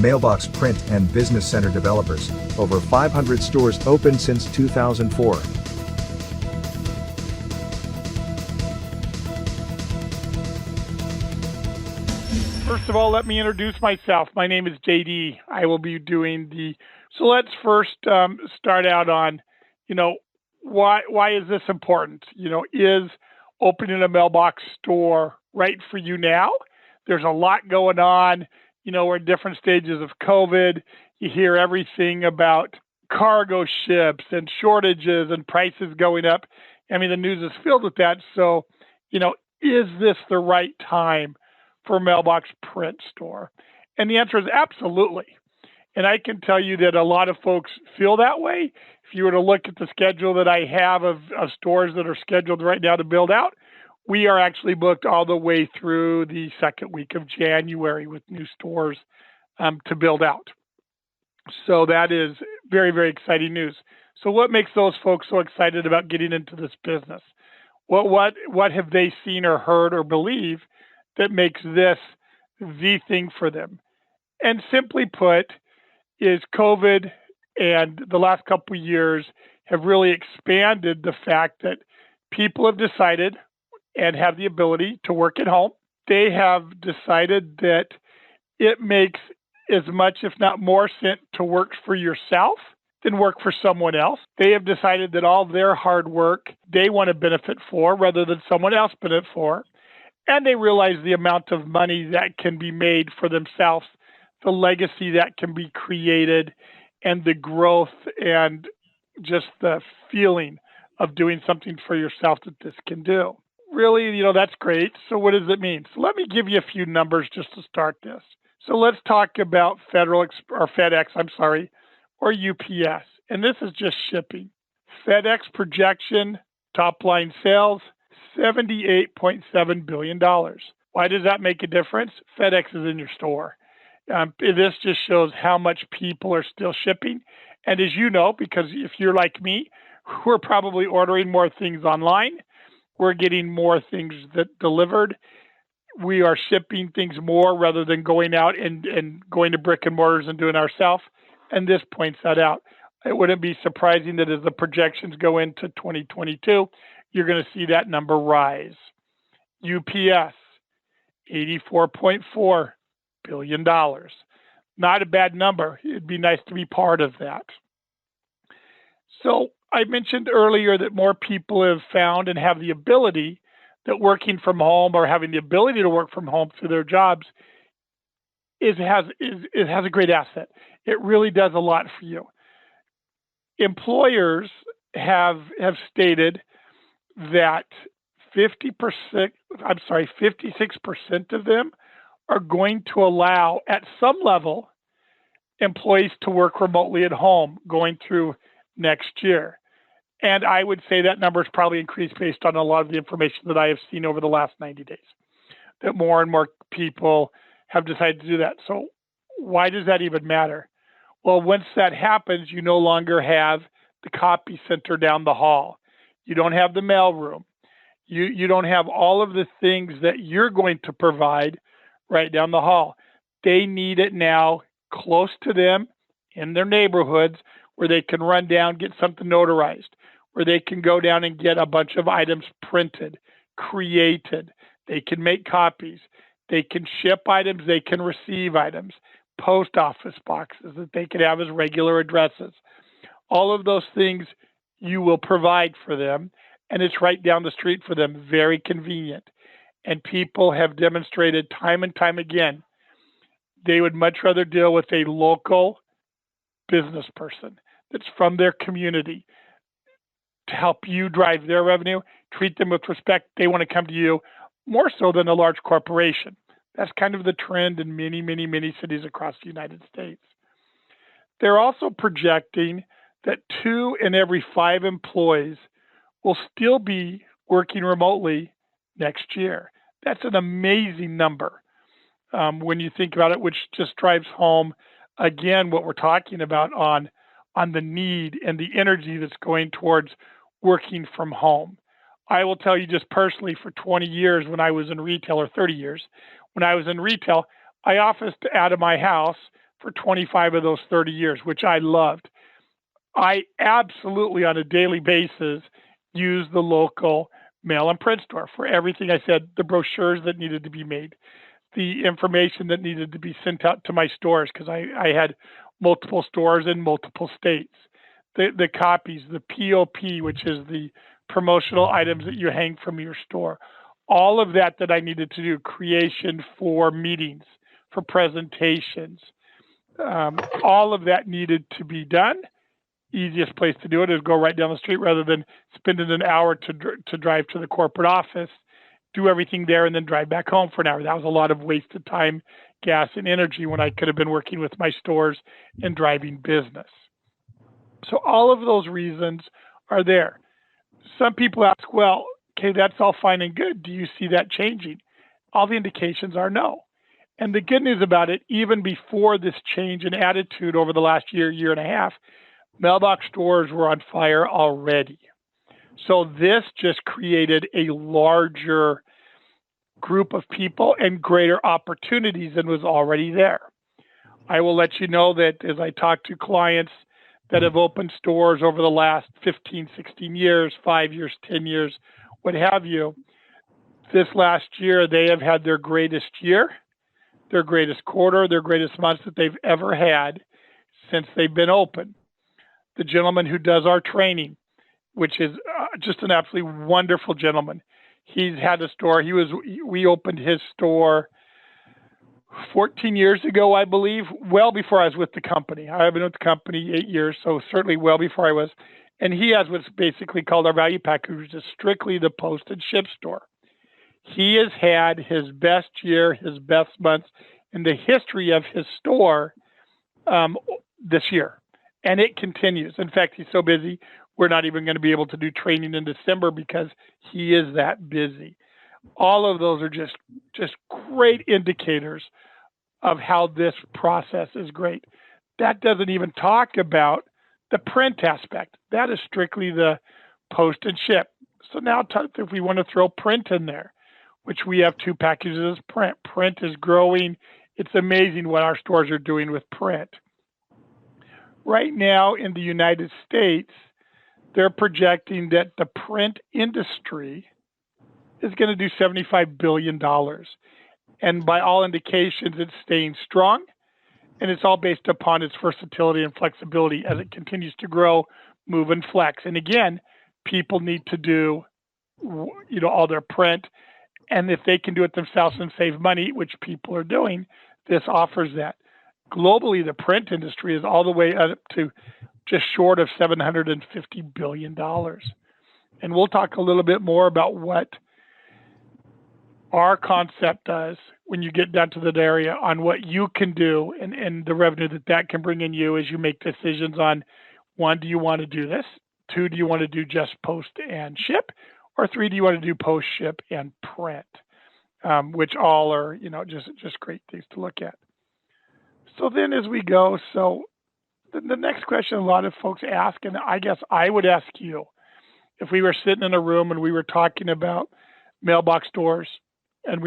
Mailbox print and business center developers. Over 500 stores open since 2004. First of all, let me introduce myself. My name is JD. I will be doing so let's first start out on, why is this important? Is opening a mailbox store right for you now? There's a lot going on. We're in different stages of COVID. You hear everything about cargo ships and shortages and prices going up. I mean, the news is filled with that. So, is this the right time for a mailbox print store? And the answer is absolutely. And I can tell you that a lot of folks feel that way. If you were to look at the schedule that I have of stores that are scheduled right now to build out, we are actually booked all the way through the second week of January with new stores to build out. So that is very, very exciting news. So what makes those folks so excited about getting into this business? What have they seen or heard or believe that makes this the thing for them? And simply put, is COVID and the last couple of years have really expanded the fact that people have decided and have the ability to work at home. They have decided that it makes as much, if not more, sense to work for yourself than work for someone else. They have decided that all their hard work they want to benefit for rather than someone else benefit for. And they realize the amount of money that can be made for themselves, the legacy that can be created, and the growth and just the feeling of doing something for yourself that this can do. Really, that's great. So what does it mean? So let me give you a few numbers just to start this. So let's talk about FedEx, or UPS. And this is just shipping. FedEx projection, top line sales, $78.7 billion. Why does that make a difference? FedEx is in your store. This just shows how much people are still shipping. And as you know, because if you're like me, we're probably ordering more things online. We're getting more things that delivered. We are shipping things more rather than going out and going to brick and mortars and doing it ourselves. And this points that out. It wouldn't be surprising that as the projections go into 2022, you're going to see that number rise. UPS, $84.4 billion. Not a bad number. It'd be nice to be part of that. So I mentioned earlier that more people have found and have the ability that working from home or having the ability to work from home through their jobs it has a great asset. It really does a lot for you. Employers have stated that 56% of them are going to allow, at some level, employees to work remotely at home going through next year. And I would say that number has probably increased based on a lot of the information that I have seen over the last 90 days, that more and more people have decided to do that. So why does that even matter? Well, once that happens, you no longer have the copy center down the hall. You don't have the mail room. You don't have all of the things that you're going to provide right down the hall. They need it now close to them in their neighborhoods where they can run down, get something notarized, where they can go down and get a bunch of items printed, created. They can make copies. They can ship items. They can receive items, post office boxes that they can have as regular addresses. All of those things you will provide for them, and it's right down the street for them, very convenient. And people have demonstrated time and time again, they would much rather deal with a local business person that's from their community to help you drive their revenue, treat them with respect. They want to come to you more so than a large corporation. That's kind of the trend in many, many, many cities across the United States. They're also projecting that 2 in every 5 employees will still be working remotely next year. That's an amazing number when you think about it, which just drives home, again, what we're talking about on the need and the energy that's going towards working from home. I will tell you just personally, for 20 years when I was in retail, or 30 years, when I was in retail, I officed out of my house for 25 of those 30 years, which I loved. I absolutely, on a daily basis, used the local mail and print store for everything. I said, the brochures that needed to be made, the information that needed to be sent out to my stores, because I had multiple stores in multiple states, the copies, the POP, which is the promotional items that you hang from your store, all of that I needed to do, creation for meetings, for presentations, all of that needed to be done. Easiest place to do it is go right down the street rather than spending an hour to drive to the corporate office, do everything there, and then drive back home for an hour. That was a lot of wasted time, gas, and energy when I could have been working with my stores and driving business. So all of those reasons are there. Some people ask, well, okay, that's all fine and good. Do you see that changing? All the indications are no. And the good news about it, even before this change in attitude over the last year and a half, mailbox stores were on fire already. So this just created a larger group of people and greater opportunities than was already there. I will let you know that as I talk to clients that have opened stores over the last 15, 16 years, 5 years, 10 years, what have you, this last year they have had their greatest year, their greatest quarter, their greatest months that they've ever had since they've been open. The gentleman who does our training, which is just an absolutely wonderful gentleman. He's had a store. We opened his store 14 years ago, I believe, well before I was with the company. I've been with the company 8 years, so certainly well before I was. And he has what's basically called our value package, which is strictly the post and ship store. He has had his best year, his best months in the history of his store this year. And it continues. In fact, he's so busy, we're not even going to be able to do training in December because he is that busy. All of those are just great indicators of how this process is great. That doesn't even talk about the print aspect. That is strictly the post and ship. So now if we want to throw print in there, which we have 2 packages of print. Print is growing. It's amazing what our stores are doing with print. Right now in the United States, they're projecting that the print industry is going to do $75 billion. And by all indications, it's staying strong. And it's all based upon its versatility and flexibility as it continues to grow, move, and flex. And again, people need to do, all their print. And if they can do it themselves and save money, which people are doing, this offers that. Globally, the print industry is all the way up to just short of $750 billion. And we'll talk a little bit more about what our concept does when you get down to that area on what you can do and the revenue that can bring in you as you make decisions on, 1, do you want to do this? 2, do you want to do just post and ship? Or 3, do you want to do post, ship, and print? Which all are, just great things to look at. So then as we go, the next question a lot of folks ask, and I guess I would ask you, if we were sitting in a room and we were talking about mailbox stores and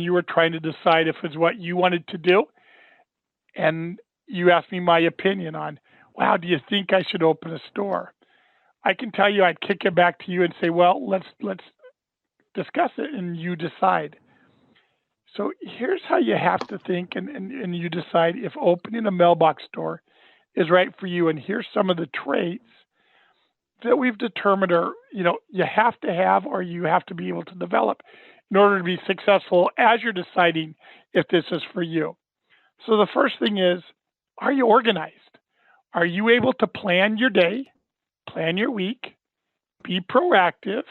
you were trying to decide if it's what you wanted to do, and you asked me my opinion on, wow, do you think I should open a store? I can tell you I'd kick it back to you and say, well, let's discuss it and you decide. So here's how you have to think and you decide if opening a mailbox store is right for you. And here's some of the traits that we've determined are, you have to have or you have to be able to develop in order to be successful as you're deciding if this is for you. So the first thing is, are you organized? Are you able to plan your day, plan your week, be proactive,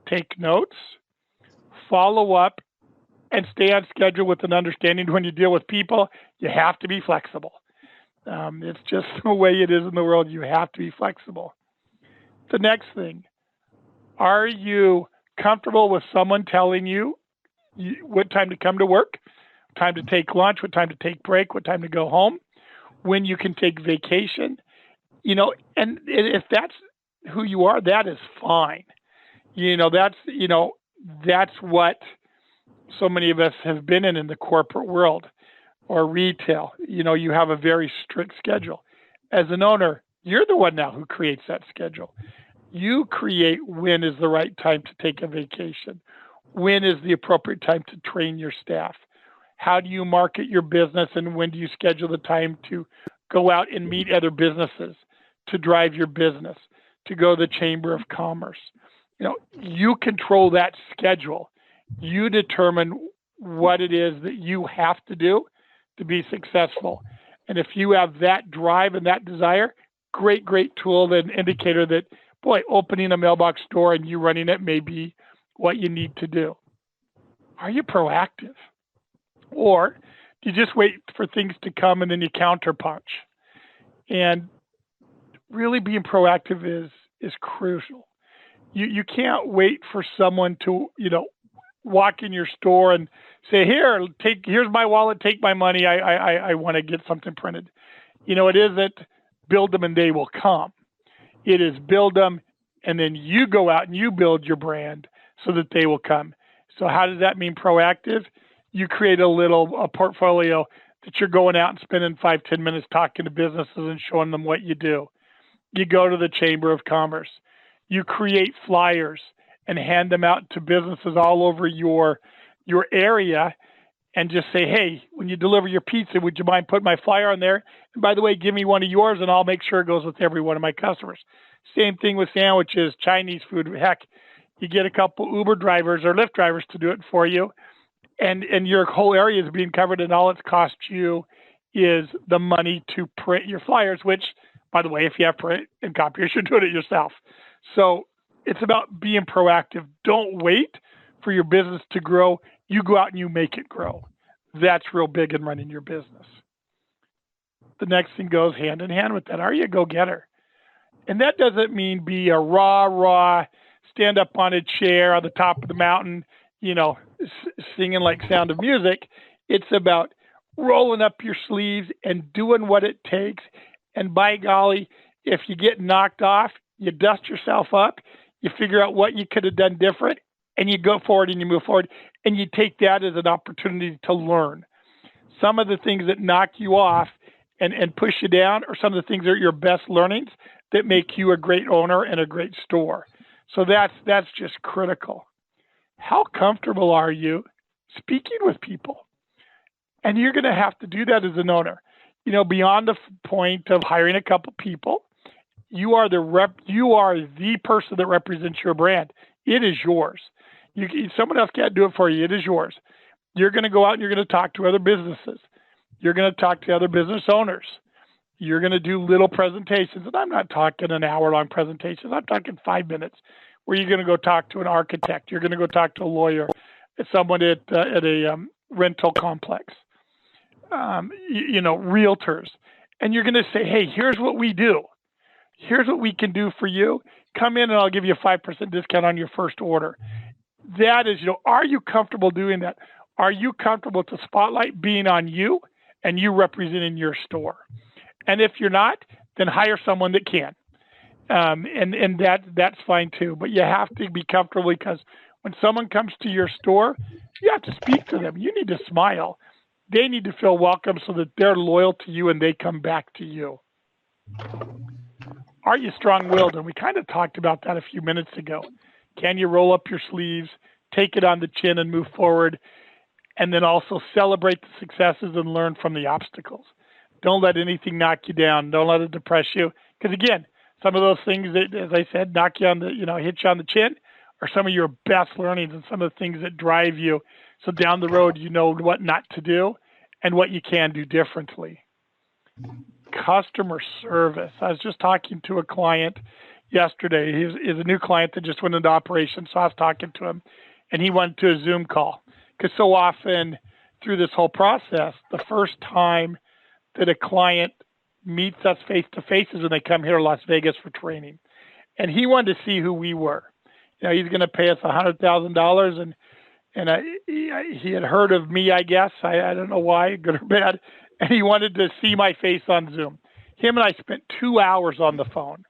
take notes, follow up, and stay on schedule with an understanding when you deal with people, you have to be flexible. It's just the way it is in the world. You have to be flexible. The next thing, are you comfortable with someone telling you what time to come to work, time to take lunch, what time to take break, what time to go home, when you can take vacation? And if that's who you are, that is fine. That's what so many of us have been in the corporate world. or retail, you have a very strict schedule. As an owner, you're the one now who creates that schedule. You create when is the right time to take a vacation, when is the appropriate time to train your staff, how do you market your business, and when do you schedule the time to go out and meet other businesses, to drive your business, to go to the Chamber of Commerce. You control that schedule. You determine what it is that you have to do to be successful. And if you have that drive and that desire, great tool, an indicator that, boy, opening a mailbox store and you running it may be what you need to do. Are you proactive? Or do you just wait for things to come and then you counterpunch? And really being proactive is crucial. You can't wait for someone to, walk in your store and say, here's my wallet, take my money, I want to get something printed. It isn't build them and they will come. It is build them and then you go out and you build your brand so that they will come. So how does that mean proactive? You create a portfolio that you're going out and spending 5-10 minutes talking to businesses and showing them what you do. You go to the Chamber of Commerce. You create flyers and hand them out to businesses all over your area and just say, hey, when you deliver your pizza, would you mind putting my flyer on there? And by the way, give me one of yours and I'll make sure it goes with every one of my customers. Same thing with sandwiches, Chinese food. Heck, you get a couple Uber drivers or Lyft drivers to do it for you. And your whole area is being covered and all it's cost you is the money to print your flyers, which, by the way, if you have print and copiers, you're doing it yourself. So it's about being proactive. Don't wait for your business to grow. You go out and you make it grow. That's real big in running your business. The next thing goes hand in hand with that. Are you a go-getter? And that doesn't mean be a raw, stand up on a chair on the top of the mountain, singing like Sound of Music. It's about rolling up your sleeves and doing what it takes. And by golly, if you get knocked off, you dust yourself up, you figure out what you could have done different, and you go forward and you move forward, and you take that as an opportunity to learn. Some of the things that knock you off and push you down are some of the things that are your best learnings that make you a great owner and a great store. So that's just critical. How comfortable are you speaking with people? And you're going to have to do that as an owner. Beyond the point of hiring a couple people, you are the person that represents your brand. It is yours. Someone else can't do it for you. It is yours. You're going to go out and you're going to talk to other businesses. You're going to talk to other business owners. You're going to do little presentations. And I'm not talking an hour-long presentation. I'm talking 5 minutes where you're going to go talk to an architect. You're going to go talk to a lawyer, someone at a rental complex, realtors. And you're going to say, hey, here's what we do. Here's what we can do for you. Come in and I'll give you a 5% discount on your first order. That is, are you comfortable doing that? Are you comfortable with the spotlight being on you and you representing your store? And if you're not, then hire someone that can. And that's fine too. But you have to be comfortable because when someone comes to your store, you have to speak to them. You need to smile. They need to feel welcome so that they're loyal to you and they come back to you. Are you strong-willed? And we kind of talked about that a few minutes ago. Can you roll up your sleeves, take it on the chin and move forward, and then also celebrate the successes and learn from the obstacles? Don't let anything knock you down. Don't let it depress you. Because again, some of those things that, as I said, knock you on the, hit you on the chin are some of your best learnings and some of the things that drive you. So down the road, you know what not to do and what you can do differently. Customer service. I was just talking to a client yesterday. He's a new client that just went into operation. So I was talking to him and he went to a Zoom call because so often through this whole process, the first time that a client meets us face to face is when they come here to Las Vegas for training. And he wanted to see who we were. He's going to pay us $100,000 and he had heard of me, I guess. I don't know why, good or bad. And he wanted to see my face on Zoom. Him and I spent 2 hours on the phone.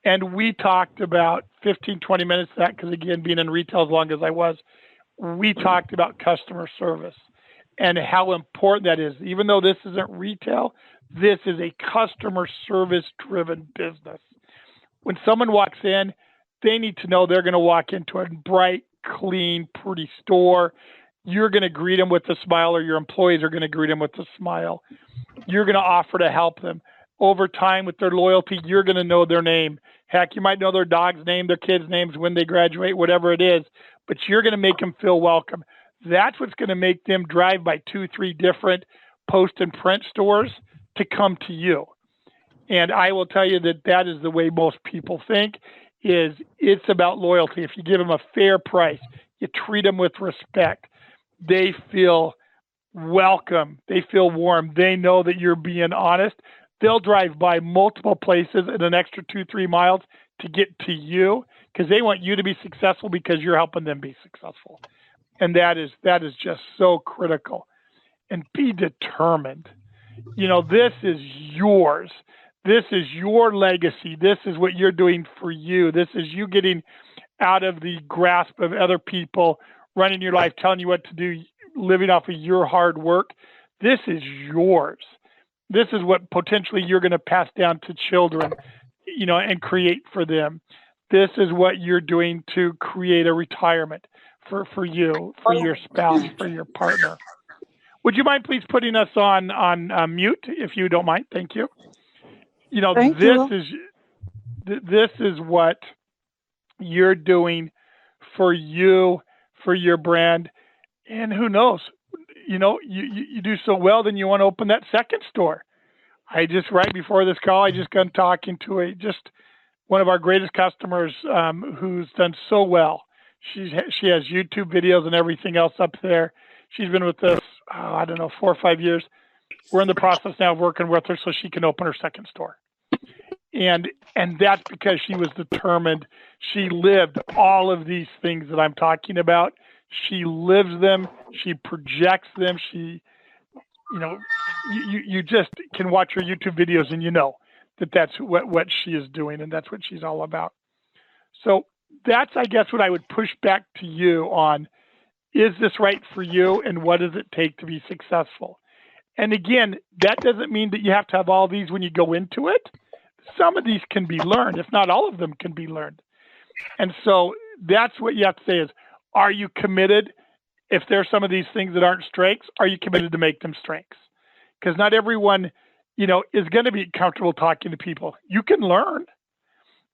And we talked about 15, 20 minutes of that, because again, being in retail as long as I was, we talked about customer service and how important that is. Even though this isn't retail, this is a customer service driven business. When someone walks in, they need to know they're going to walk into a bright, clean, pretty store. You're going to greet them with a smile, or your employees are going to greet them with a smile. You're going to offer to help them. Over time, with their loyalty, you're going to know their name. Heck, you might know their dog's name, their kids' names, when they graduate, whatever it is, but you're going to make them feel welcome. That's what's going to make them drive by 2-3 different post and print stores to come to you. And I will tell you that that is the way most people think. Is it's about loyalty. If you give them a fair price, you treat them with respect, they feel welcome, they feel warm, they know that you're being honest. They'll drive by multiple places in an extra 2-3 miles to get to you because they want you to be successful because you're helping them be successful. And that is just so critical. And be determined. This is yours. This is your legacy. This is what you're doing for you. This is you getting out of the grasp of other people, running your life, telling you what to do, living off of your hard work. This is yours. This is what potentially you're going to pass down to children, and create for them. This is what you're doing to create a retirement for you, for your spouse, for your partner. Would you mind please putting us on mute, if you don't mind? Thank you. This is what you're doing for you, for your brand, and who knows? You do so well, then you want to open that second store. Right before this call, I just got talking to one of our greatest customers who's done so well. She has YouTube videos and everything else up there. She's been with us, 4 or 5 years. We're in the process now of working with her so she can open her second store. And that's because she was determined. She lived all of these things that I'm talking about. She lives them. She projects them. You just can watch her YouTube videos and that's what she is doing, and that's what she's all about. So that's, I guess, what I would push back to you on. Is this right for you, and what does it take to be successful? And again, that doesn't mean that you have to have all these when you go into it. Some of these can be learned, if not all of them can be learned. And so that's what you have to say is, are you committed? If there's some of these things that aren't strengths, are you committed to make them strengths? Because not everyone, is going to be comfortable talking to people. You can learn.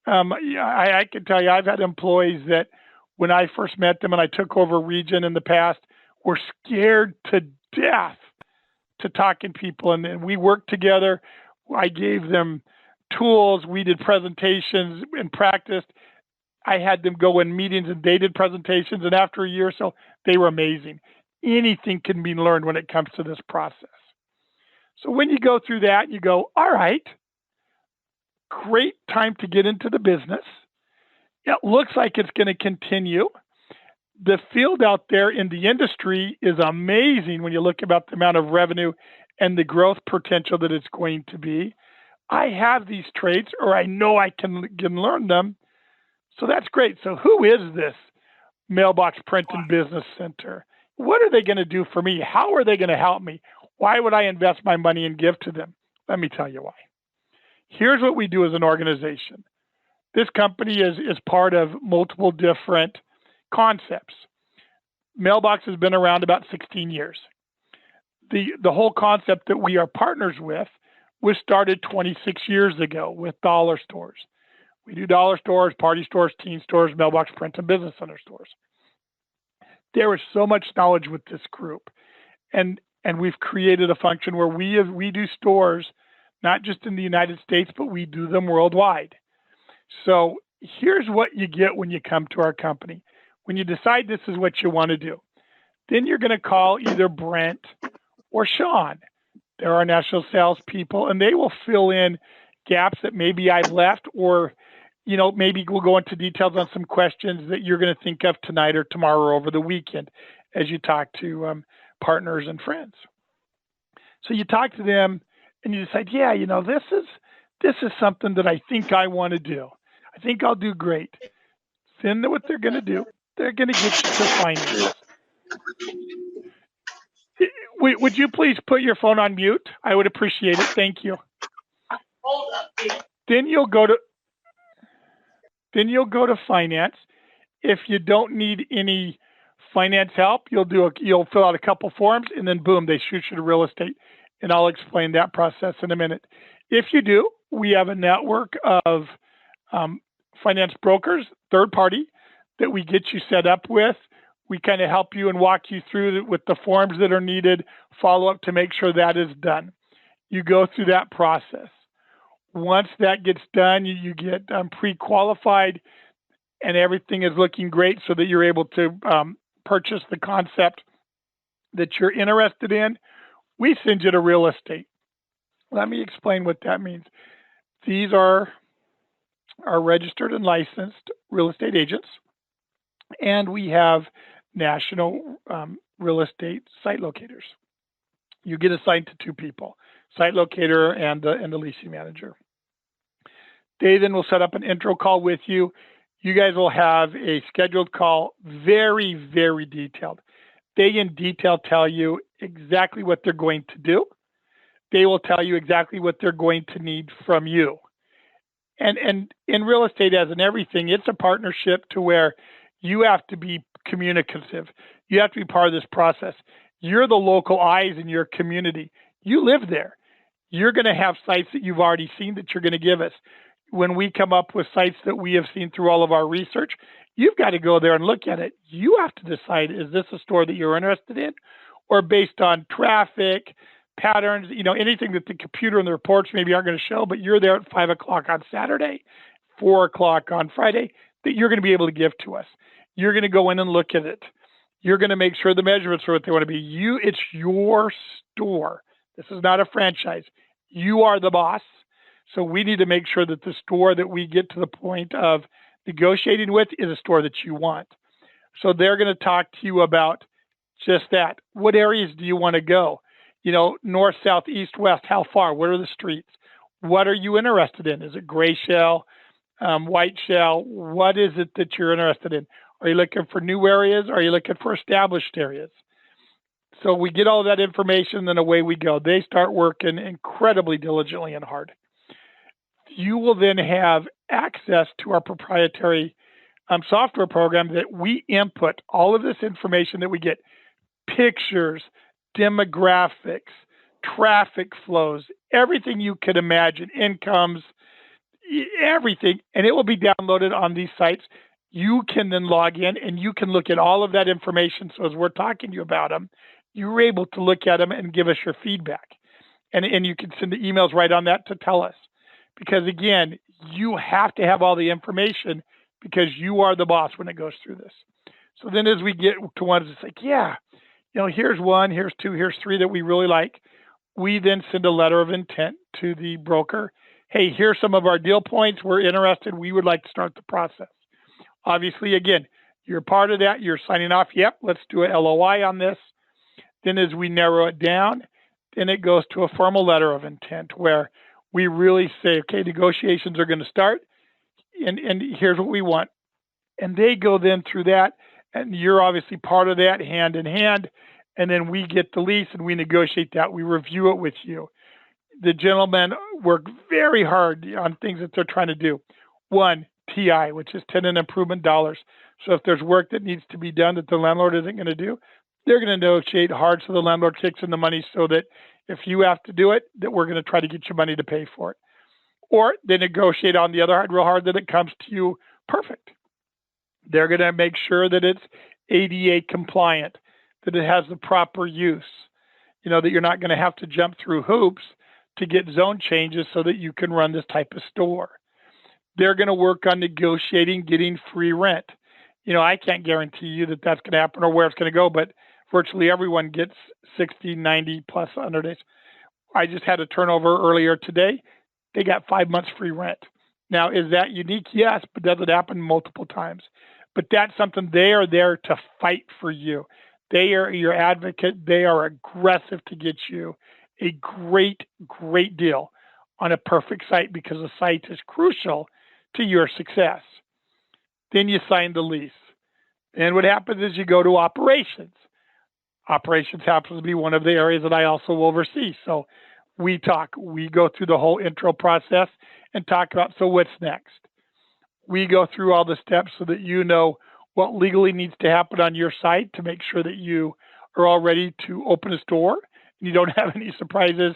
I can tell you, I've had employees that when I first met them and I took over region in the past, were scared to death to talking to people. And we worked together. I gave them tools. We did presentations and practiced. I had them go in meetings and they did presentations. And after a year or so, they were amazing. Anything can be learned when it comes to this process. So when you go through that, you go, all right, great time to get into the business. It looks like it's going to continue. The field out there in the industry is amazing when you look about the amount of revenue and the growth potential that it's going to be. I have these traits, or I know I can learn them. So that's great. So who is this Mailbox Print and Business Center? What are they going to do for me? How are they going to help me? Why would I invest my money and give to them? Let me tell you why. Here's what we do as an organization. This company is part of multiple different concepts. Mailbox has been around about 16 years. The whole concept that we are partners with was started 26 years ago with dollar stores. We do dollar stores, party stores, teen stores, Mailbox Print and Business Center stores. There is so much knowledge with this group. And we've created a function where we do stores, not just in the United States, but we do them worldwide. So here's what you get when you come to our company. When you decide this is what you want to do, then you're going to call either Brent or Sean. They're our national salespeople, and they will fill in gaps that maybe I've left, or maybe we'll go into details on some questions that you're going to think of tonight or tomorrow or over the weekend as you talk to partners and friends. So you talk to them and you decide, this is something that I think I want to do. I think I'll do great. Then what they're going to do, they're going to get you to finance. Would you please put your phone on mute? I would appreciate it. Thank you. Hold up, Peter. Then you'll go to finance. If you don't need any finance help, you'll fill out a couple forms, and then boom, they shoot you to real estate. And I'll explain that process in a minute. If you do, we have a network of finance brokers, third party, that we get you set up with. We kind of help you and walk you through with the forms that are needed, follow up to make sure that is done. You go through that process. Once that gets done, you get pre-qualified and everything is looking great so that you're able to purchase the concept that you're interested in. We send you to real estate. Let me explain what that means. These are our registered and licensed real estate agents, and we have national real estate site locators. You get assigned to two people, site locator and the leasing manager. They then will set up an intro call with you. You guys will have a scheduled call, very, very detailed. They in detail tell you exactly what they're going to do. They will tell you exactly what they're going to need from you. And in real estate, as in everything, it's a partnership to where you have to be communicative. You have to be part of this process. You're the local eyes in your community. You live there. You're going to have sites that you've already seen that you're going to give us. When we come up with sites that we have seen through all of our research, you've got to go there and look at it. You have to decide, is this a store that you're interested in? Or based on traffic, patterns, anything that the computer and the reports maybe aren't going to show, but you're there at 5 o'clock on Saturday, 4 o'clock on Friday, that you're going to be able to give to us. You're going to go in and look at it. You're going to make sure the measurements are what they want to be. It's your store. This is not a franchise. You are the boss. So we need to make sure that the store that we get to the point of negotiating with is a store that you want. So they're going to talk to you about just that. What areas do you want to go? North, south, east, west, how far? What are the streets? What are you interested in? Is it gray shell, white shell? What is it that you're interested in? Are you looking for new areas? Or are you looking for established areas? So we get all of that information, then away we go. They start working incredibly diligently and hard. You will then have access to our proprietary software program that we input all of this information that we get, pictures, demographics, traffic flows, everything you could imagine, incomes, everything, and it will be downloaded on these sites. You can then log in and you can look at all of that information. So as we're talking to you about them, you're able to look at them and give us your feedback. And you can send the emails right on that to tell us. Because again, you have to have all the information because you are the boss when it goes through this. So then as we get to ones, it's like, here's one, here's two, here's three that we really like. We then send a letter of intent to the broker. Hey, here's some of our deal points. We're interested. We would like to start the process. Obviously, again, you're part of that. You're signing off. Yep, let's do a LOI on this. Then as we narrow it down, then it goes to a formal letter of intent where we really say, okay, negotiations are going to start, and here's what we want. And they go then through that, and you're obviously part of that hand in hand, and then we get the lease and we negotiate that. We review it with you. The gentlemen work very hard on things that they're trying to do. One, TI, which is tenant improvement dollars. So if there's work that needs to be done that the landlord isn't going to do, they're going to negotiate hard so the landlord kicks in the money so that if you have to do it, that we're going to try to get you money to pay for it. Or they negotiate on the other hand real hard that it comes to you perfect. They're going to make sure that it's ADA compliant, that it has the proper use, that you're not going to have to jump through hoops to get zone changes so that you can run this type of store. They're going to work on negotiating, getting free rent. I can't guarantee you that that's going to happen or where it's going to go, but virtually everyone gets 60, 90 plus 100 days. I just had a turnover earlier today. They got 5 months free rent. Now, is that unique? Yes, but does it happen multiple times? But that's something they are there to fight for you. They are your advocate. They are aggressive to get you a great, great deal on a perfect site because the site is crucial to your success. Then you sign the lease. And what happens is you go to operations. Operations happens to be one of the areas that I also oversee. So we go through the whole intro process and talk about, so what's next? We go through all the steps so that you know what legally needs to happen on your side to make sure that you are all ready to open a store and you don't have any surprises,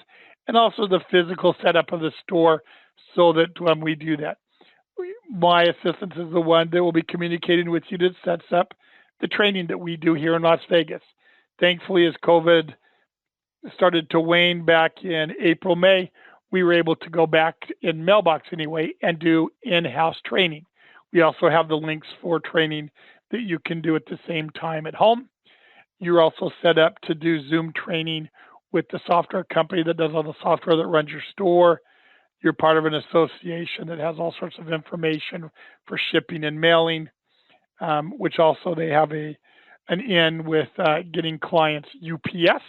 and also the physical setup of the store so that when we do that, my assistant is the one that will be communicating with you that sets up the training that we do here in Las Vegas. Thankfully, as COVID started to wane back in April, May, we were able to go back in Mailbox anyway and do in-house training. We also have the links for training that you can do at the same time at home. You're also set up to do Zoom training with the software company that does all the software that runs your store. You're part of an association that has all sorts of information for shipping and mailing, which also they have an in with getting clients UPS,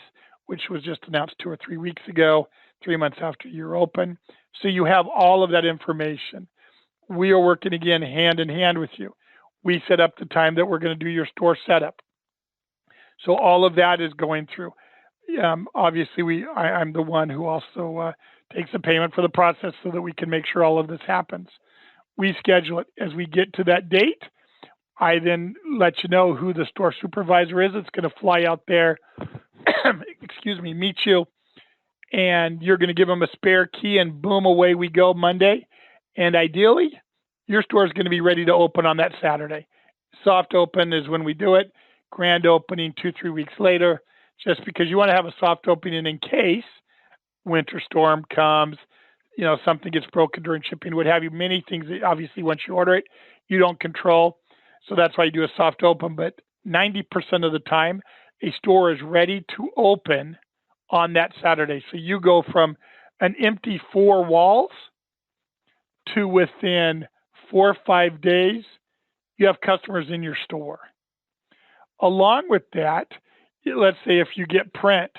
which was just announced 2 or 3 weeks ago, 3 months after you're open. So you have all of that information. We are working again hand in hand with you. We set up the time that we're going to do your store setup. So all of that is going through. Obviously, I'm the one who also takes the payment for the process so that we can make sure all of this happens. We schedule it. As we get to that date, I then let you know who the store supervisor is. It's going to fly out there, meet you, and you're going to give them a spare key, and boom, away we go Monday. And ideally, your store is going to be ready to open on that Saturday. Soft open is when we do it. Grand opening 2-3 weeks later, just because you want to have a soft opening in case winter storm comes, something gets broken during shipping, what have you. Many things that obviously once you order it, you don't control. So that's why you do a soft open. But 90% of the time, a store is ready to open on that Saturday. So you go from an empty 4 walls to within 4 or 5 days, you have customers in your store. Along with that, let's say if you get print,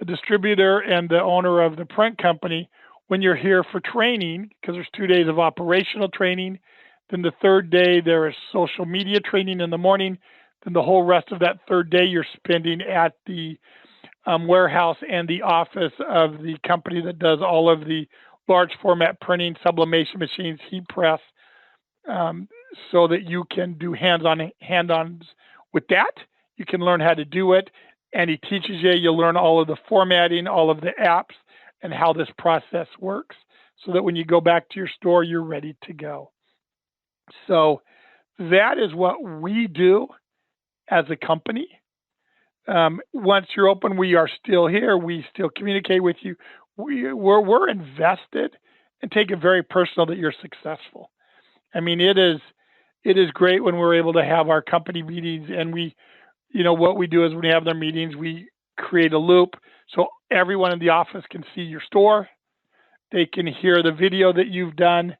the distributor and the owner of the print company, when you're here for training, because there's 2 days of operational training, then the 3rd day there is social media training in the morning, then the whole rest of that 3rd day you're spending at the warehouse and the office of the company that does all of the large format printing, sublimation machines, heat press, so that you can do hand-ons with that. You can learn how to do it, and he teaches you. You learn all of the formatting, all of the apps, and how this process works, so that when you go back to your store, you're ready to go. So that is what we do as a company. Once you're open, we are still here. We still communicate with you. We're invested and take it very personal that you're successful. I mean, it is great when we're able to have our company meetings, and what we do is when we have their meetings, we create a loop so everyone in the office can see your store. They can hear the video that you've done.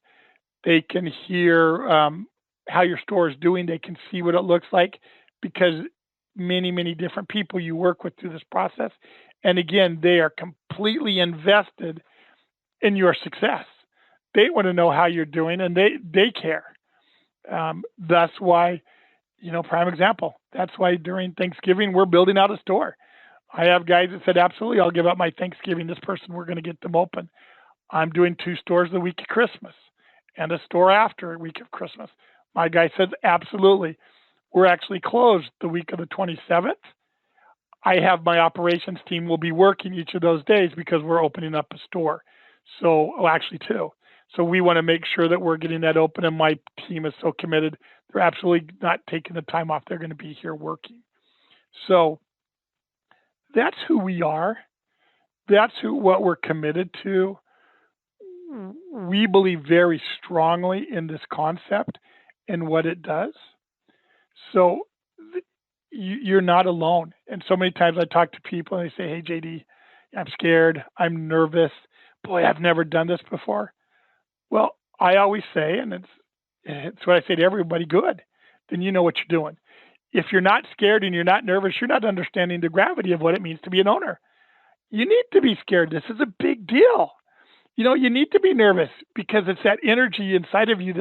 They can hear how your store is doing. They can see what it looks like, because many, many different people you work with through this process. And again, they are completely invested in your success. They want to know how you're doing, and they care. That's why, prime example, that's why during Thanksgiving, we're building out a store. I have guys that said, absolutely, I'll give up my Thanksgiving. This person, we're going to get them open. I'm doing 2 stores the week of Christmas and a store after a week of Christmas. My guy says, absolutely. We're actually closed the week of the 27th. I have my operations team will be working each of those days because we're opening up a store. So, actually 2. So we want to make sure that we're getting that open, and my team is so committed. They're absolutely not taking the time off. They're going to be here working. So that's who we are. That's what we're committed to. We believe very strongly in this concept and what it does. So you're not alone. And so many times I talk to people and they say, hey, JD, I'm scared. I'm nervous. Boy, I've never done this before. Well, I always say, and it's what I say to everybody, good, then you know what you're doing. If you're not scared and you're not nervous, you're not understanding the gravity of what it means to be an owner. You need to be scared. This is a big deal. You need to be nervous, because it's that energy inside of you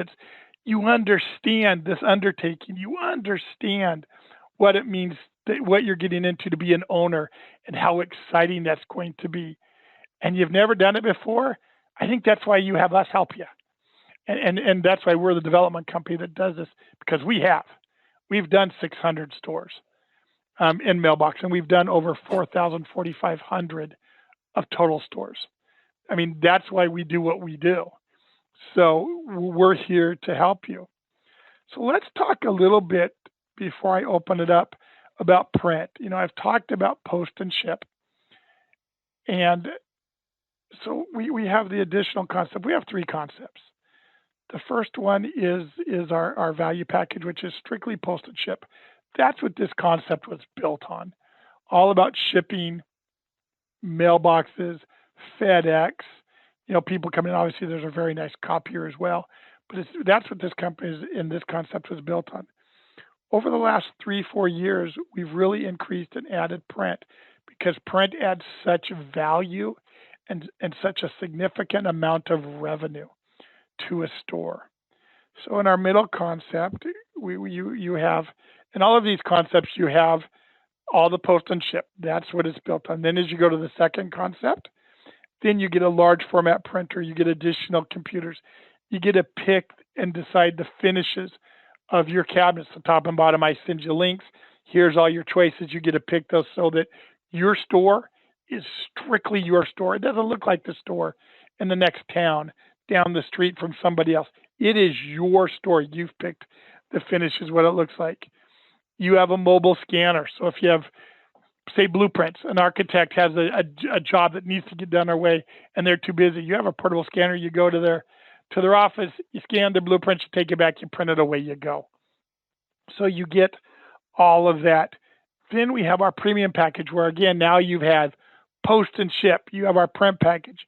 you understand this undertaking. You understand what it means what you're getting into to be an owner and how exciting that's going to be, and you've never done it before, I think that's why you have us help you. And that's why we're the development company that does this, because we've done 600 stores in Mailbox, and we've done over 4,500 of total stores. I mean, that's why we do what we do. So we're here to help you. So let's talk a little bit before I open it up about print. I've talked about post and ship. And so we have the additional concept. We have three concepts. The first one is our value package, which is strictly post and ship. That's what this concept was built on. All about shipping, mailboxes, FedEx. People come in. Obviously, there's a very nice copier as well. But that's what this company in this concept was built on. Over the last 3-4 years, we've really increased and added print, because print adds such value and such a significant amount of revenue to a store. So in our middle concept, you have, in all of these concepts, you have all the post and ship. That's what it's built on. Then as you go to the second concept, then you get a large format printer, you get additional computers, you get to pick and decide the finishes of your cabinets, the top and bottom. I send you links. Here's all your choices. You get to pick those so that your store is strictly your store. It doesn't look like the store in the next town down the street from somebody else. It is your store. You've picked the finishes, what it looks like. You have a mobile scanner. So if you have, say, blueprints, an architect has a job that needs to get done our way and they're too busy, you have a portable scanner. You go to their office, you scan the blueprints, you take it back, you print it, away you go. So you get all of that. Then we have our premium package, where again, now you have post and ship. You have our print package.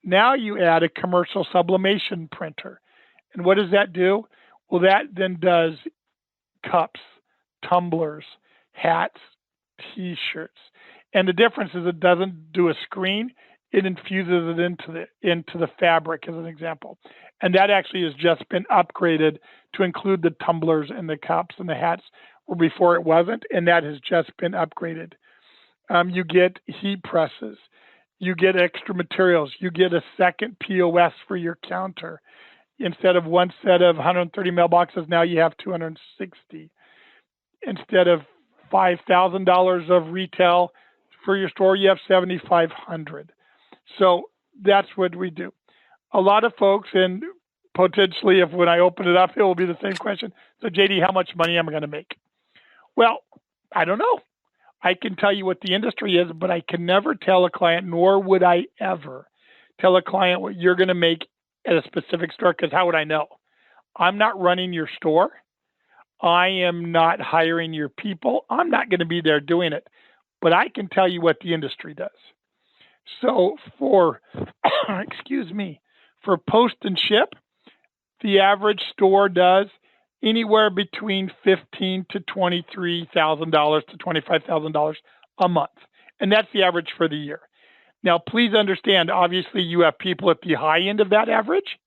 Now you add a commercial sublimation printer. And what does that do? Well, that then does cups, tumblers, hats, t-shirts. And the difference is it doesn't do a screen. It infuses it into the fabric, as an example. And that actually has just been upgraded to include the tumblers and the cups and the hats, where before it wasn't, and that has just been upgraded. You get heat presses. You get extra materials. You get a second POS for your counter. Instead of one set of 130 mailboxes, now you have 260. Instead of $5,000 of retail for your store, you have $7,500. So that's what we do. A lot of folks, and potentially if when I open it up, it will be the same question. So JD, how much money am I going to make? Well, I don't know. I can tell you what the industry is, but I can never tell a client, nor would I ever tell a client what you're going to make at a specific store, because how would I know? I'm not running your store. I am not hiring your people. I'm not going to be there doing it, but I can tell you what the industry does. So for, for post and ship, the average store does anywhere between $15,000 to $23,000 to $25,000 a month. And that's the average for the year. Now, please understand, obviously you have people at the high end of that average,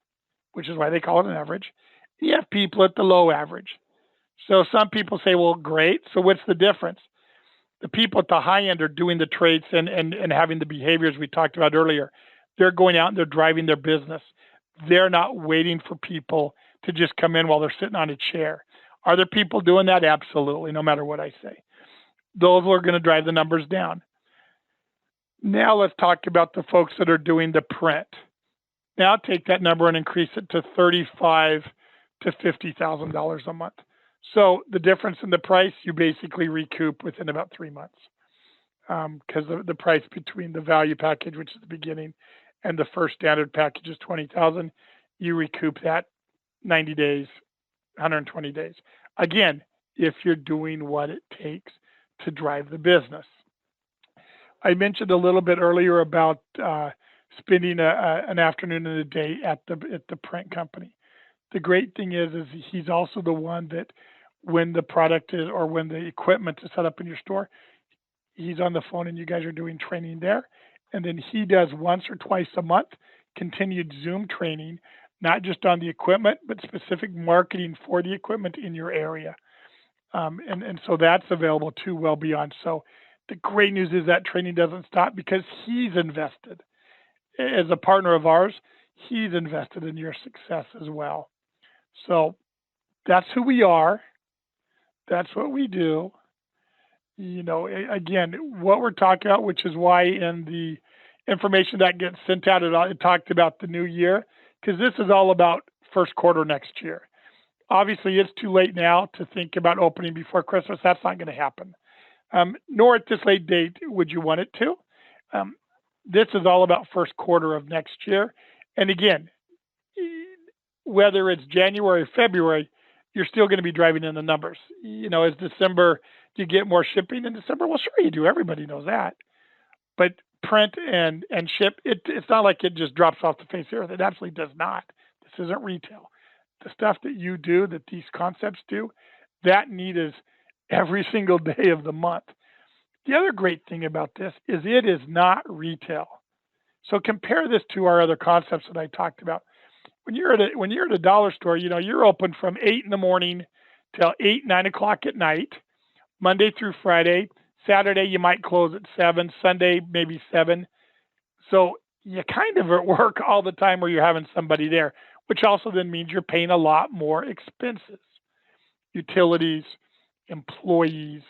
which is why they call it an average. You have people at the low average. So some people say, well, great. So what's the difference? The people at the high end are doing the trades and having the behaviors we talked about earlier. They're going out and they're driving their business. They're not waiting for people to just come in while they're sitting on a chair. Are there people doing that? Absolutely, no matter what I say. Those are going to drive the numbers down. Now let's talk about the folks that are doing the print. Now take that number and increase it to $35,000 to $50,000 a month. So the difference in the price, you basically recoup within about 3 months, because the price between the value package, which is the beginning, and the first standard package is $20,000. You recoup that 90 days, 120 days. Again, if you're doing what it takes to drive the business. I mentioned a little bit earlier about spending an afternoon and a day at the print company. The great thing is he's also the one that when the product is, or when the equipment is set up in your store, he's on the phone and you guys are doing training there. And then he does once or twice a month continued Zoom training, not just on the equipment, but specific marketing for the equipment in your area. And so that's available too, well beyond. So the great news is that training doesn't stop because he's invested. As a partner of ours, he's invested in your success as well. So that's who we are. That's what we do. Again, what we're talking about, which is why in the information that gets sent out, it talked about the new year, because this is all about first quarter next year. Obviously, it's too late now to think about opening before Christmas. That's not going to happen. Nor at this late date would you want it to. This is all about first quarter of next year. And again, whether it's January or February, you're still going to be driving in the numbers. As December, do you get more shipping in December? Well, sure you do. Everybody knows that. But print and ship, it's not like it just drops off the face of the earth. It absolutely does not. This isn't retail. The stuff that you do, that these concepts do, that need is every single day of the month. The other great thing about this is it is not retail. So compare this to our other concepts that I talked about. When you're at a dollar store, you're open from 8 in the morning till 8, 9 o'clock at night, Monday through Friday. Saturday you might close at 7, Sunday maybe 7. So you kind of at work all the time where you're having somebody there, which also then means you're paying a lot more expenses, utilities, employees.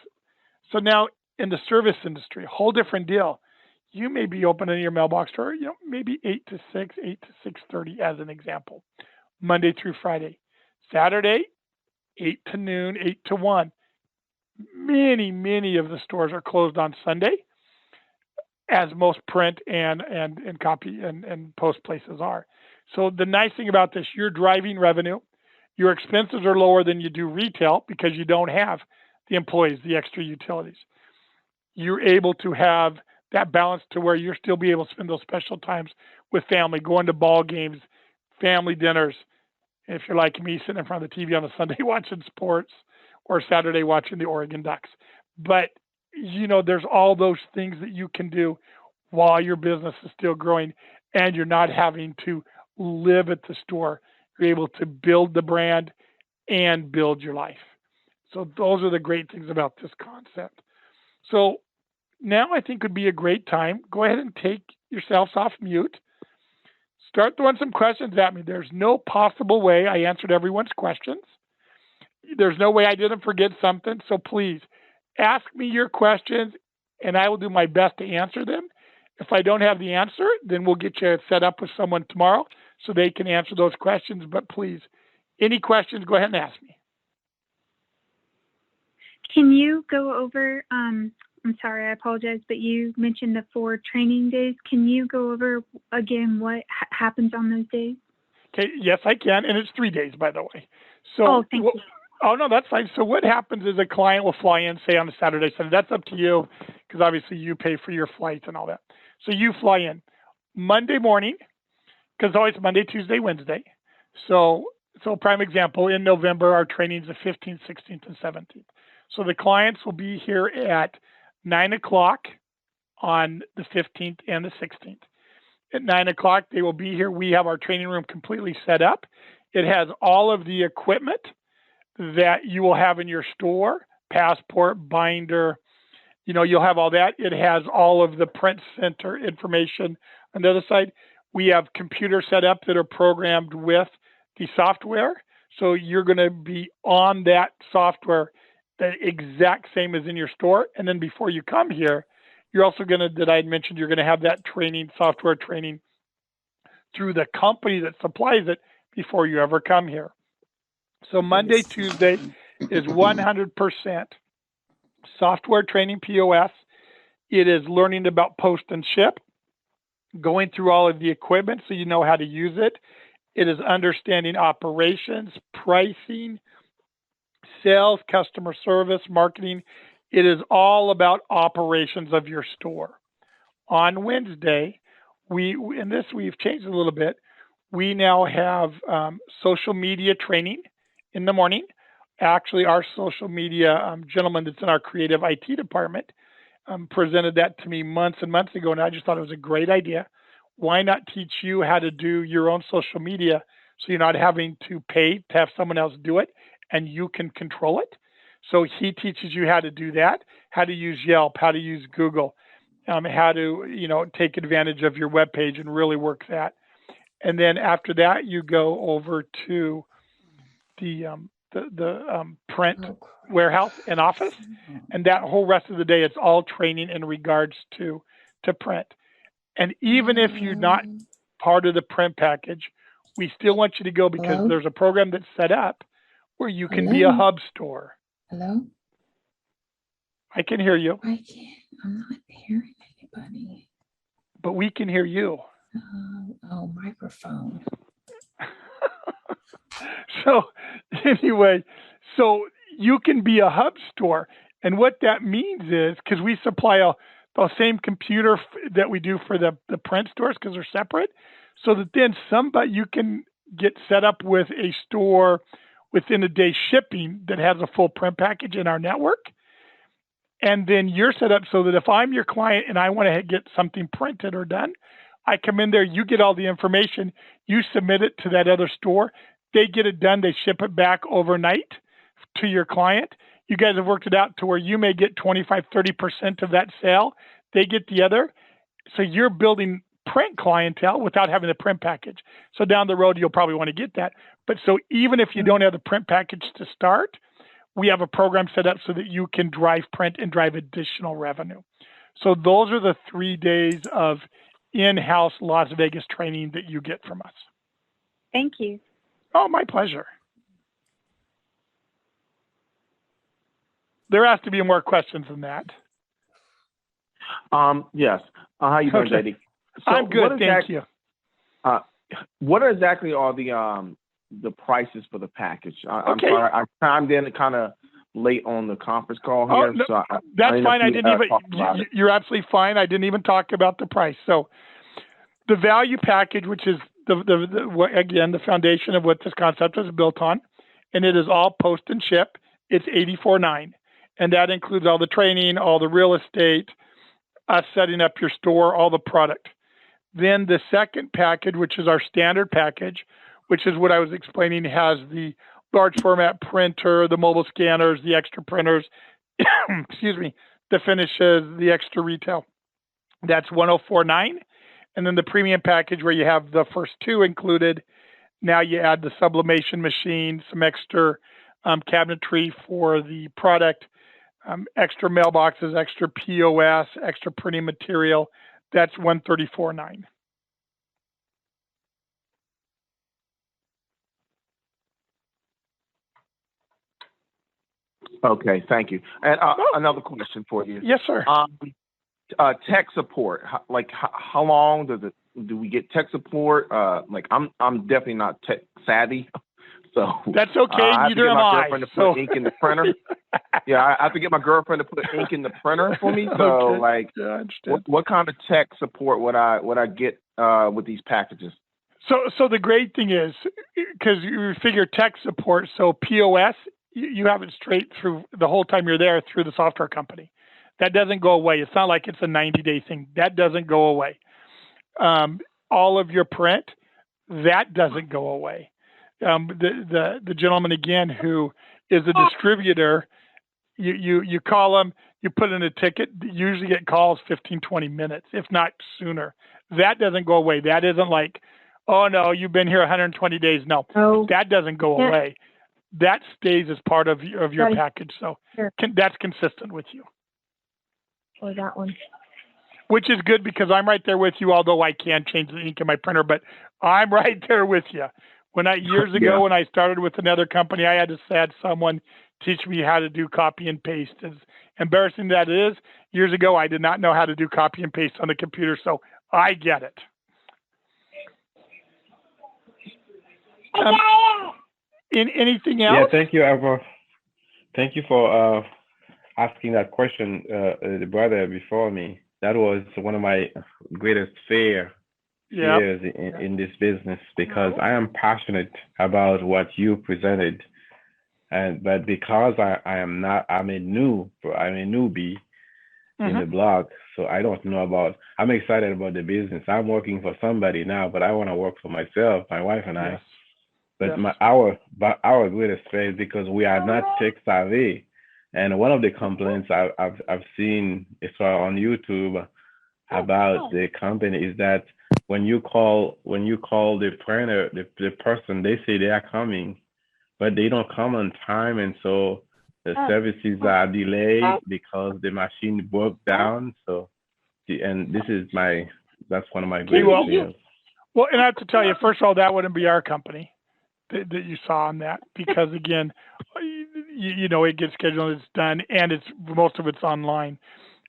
So now in the service industry, a whole different deal. You may be opening your mailbox store, maybe 8 to 6, 8 to 6:30 as an example, Monday through Friday. Saturday, 8 to noon, 8 to 1. Many of the stores are closed on Sunday, as most print and copy and post places are. So the nice thing about this, you're driving revenue. Your expenses are lower than you do retail because you don't have the employees, the extra utilities. You're able to have that balance to where you're still be able to spend those special times with family, going to ball games, family dinners. If you're like me, sitting in front of the TV on a Sunday watching sports, or Saturday watching the Oregon Ducks. But, there's all those things that you can do while your business is still growing and you're not having to live at the store. You're able to build the brand and build your life. So those are the great things about this concept. So now I think would be a great time. Go ahead and take yourselves off mute. Start throwing some questions at me. There's no possible way I answered everyone's questions. There's no way I didn't forget something. So please ask me your questions and I will do my best to answer them. If I don't have the answer, then we'll get you set up with someone tomorrow so they can answer those questions. But please, any questions, go ahead and ask me. Can you go over, I'm sorry, I apologize, but you mentioned the 4 training days. Can you go over again what happens on those days? Okay, yes, I can. And it's 3 days, by the way. So, thank you. Oh, no, that's fine. So what happens is a client will fly in, say on a Saturday, Sunday. That's up to you because obviously you pay for your flights and all that. So you fly in Monday morning because it's always Monday, Tuesday, Wednesday. So prime example, in November, our training is the 15th, 16th, and 17th. So the clients will be here at 9 o'clock on the 15th and the 16th. At 9 o'clock, they will be here. We have our training room completely set up. It has all of the equipment that you will have in your store, passport, binder, you'll have all that. It has all of the print center information. On the other side, we have computers set up that are programmed with the software. So you're going to be on that software the exact same as in your store. And then before you come here, you're also going to, that I had mentioned, you're going to have that training, software training through the company that supplies it before you ever come here. So Monday, Tuesday is 100% software training, POS. It is learning about post and ship, going through all of the equipment so you know how to use it. It is understanding operations, pricing, sales, customer service, marketing. It is all about operations of your store. On Wednesday, we've changed a little bit. We now have social media training in the morning. Actually, our social media gentleman that's in our creative IT department presented that to me months and months ago, and I just thought it was a great idea. Why not teach you how to do your own social media so you're not having to pay to have someone else do it and you can control it? So he teaches you how to do that, how to use Yelp, how to use Google, how to, take advantage of your web page and really work that. And then after that, you go over to the print warehouse and office, and that whole rest of the day, it's all training in regards to print. And even if you're not part of the print package, we still want you to go because there's a program that's set up where you can be a hub store. Hello? I can hear you. I can't. I'm not hearing anybody. But we can hear you. Microphone. So anyway, so you can be a hub store. And what that means is, because we supply the same computer that we do for the print stores because they're separate, so that then you can get set up with a store within a day shipping that has a full print package in our network. And then you're set up so that if I'm your client and I want to get something printed or done, I come in there, you get all the information, you submit it to that other store, they get it done, they ship it back overnight to your client. You guys have worked it out to where you may get 25, 30% of that sale, they get the other. So you're building print clientele without having the print package. So down the road, you'll probably want to get that. But so even if you don't have the print package to start, we have a program set up so that you can drive print and drive additional revenue. So those are the 3 days of in-house Las Vegas training that you get from us. Thank you. Oh, my pleasure. There has to be more questions than that. Yes. How you doing, Okay. JD? So I'm good, thank you. What exactly are the prices for the package? I'm Okay. sorry, I chimed in kind of late on the conference call Oh, here. no, So that's fine. I didn't even. talk about it. You're absolutely fine. I didn't even talk about the price. So, the value package, which is the foundation of what this concept is built on, and it is all post and ship. It's $84.9, and that includes all the training, all the real estate, us setting up your store, all the product. Then the second package, which is our standard package, which is what I was explaining, has the large format printer, the mobile scanners, the extra printers, excuse me, the finishes, the extra retail. That's $104.9. And then the premium package where you have the first two included. Now you add the sublimation machine, some extra cabinetry for the product, extra mailboxes, extra POS, extra printing material. That's $134.9. Okay, thank you. And another question for you. Yes, sir. Tech support. How long do we get tech support? I'm definitely not tech savvy, so That's okay. I have to Neither get am my I. girlfriend to put ink in the printer. Yeah, I have to get my girlfriend to put ink in the printer for me. So, Okay. Yeah, I understand. what kind of tech support would I get with these packages? So the great thing is, because you figure tech support, so POS, you have it straight through the whole time you're there through the software company. That doesn't go away. It's not like it's a 90-day thing. That doesn't go away. All of your print, that doesn't go away. The gentleman again who is a distributor, you call them, you put in a ticket, you usually get calls 15, 20 minutes, if not sooner. That doesn't go away. That isn't like, oh no, you've been here 120 days. No, that doesn't go away. That stays as part of your package. So that's consistent with you. Or that one. Which is good because I'm right there with you, although I can't change the ink in my printer, but I'm right there with you. Years ago, when I started with another company, I had to have someone teach me how to do copy and paste. As embarrassing that it is, years ago, I did not know how to do copy and paste on the computer, so I get it. Anything else? Yeah, thank you, Alva. Thank you for asking that question, the brother before me. That was one of my greatest fears in this business, because I am passionate about what you presented, but because I'm a newbie in the blog, so I don't know about. I'm excited about the business. I'm working for somebody now, but I want to work for myself, my wife and I. But our greatest fear is because we are not tech savvy. And one of the complaints I've seen is on YouTube about the company is that when you call the printer, the person, they say they are coming, but they don't come on time, and so the services are delayed because the machine broke down. So, and that's one of my greatest fears. Well, and I have to tell you, first of all, that wouldn't be our company that you saw on that, because again, it gets scheduled, it's done, and most of it's online.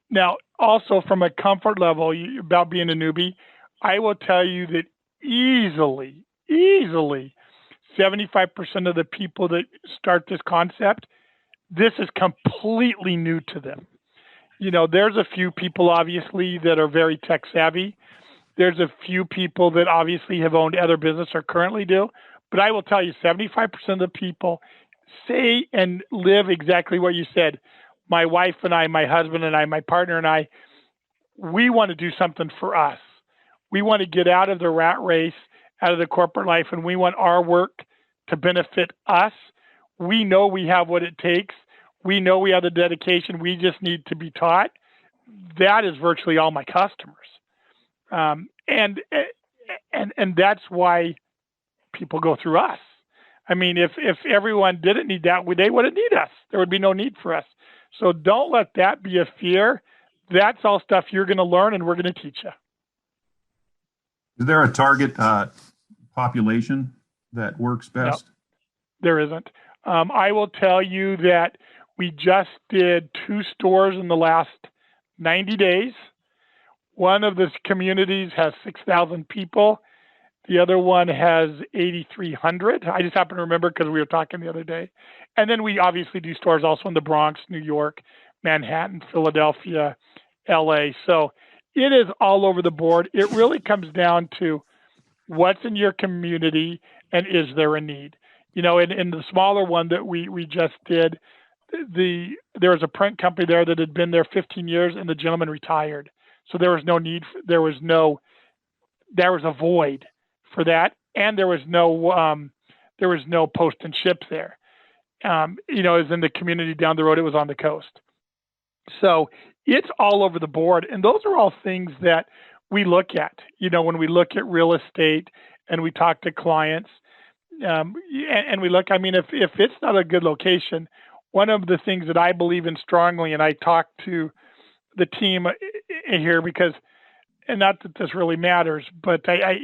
Now, also from a comfort level about being a newbie, I will tell you that easily, 75% of the people that start this concept, this is completely new to them. There's a few people obviously that are very tech savvy. There's a few people that obviously have owned other business or currently do. But I will tell you, 75% of the people say and live exactly what you said. My wife and I, my husband and I, my partner and I, we want to do something for us. We want to get out of the rat race, out of the corporate life, and we want our work to benefit us. We know we have what it takes. We know we have the dedication. We just need to be taught. That is virtually all my customers. And that's why people go through us. I mean, if everyone didn't need that, they wouldn't need us. There would be no need for us. So don't let that be a fear. That's all stuff you're going to learn, and we're going to teach you. Is there a target population that works best? No, there isn't. I will tell you that we just did 2 stores in the last 90 days. One of the communities has 6,000 people. The other one has 8,300. I just happen to remember because we were talking the other day. And then we obviously do stores also in the Bronx, New York, Manhattan, Philadelphia, LA. So it is all over the board. It really comes down to what's in your community and is there a need. In the smaller one that we just did, there was a print company there that had been there 15 years and the gentleman retired. So there was no need, there was a void for that. And there was no post and ship there. It was in the community down the road. It was on the coast. So it's all over the board. And those are all things that we look at, when we look at real estate and we talk to clients, and we look, if it's not a good location, one of the things that I believe in strongly, and I talk to the team here because, and not that this really matters, but I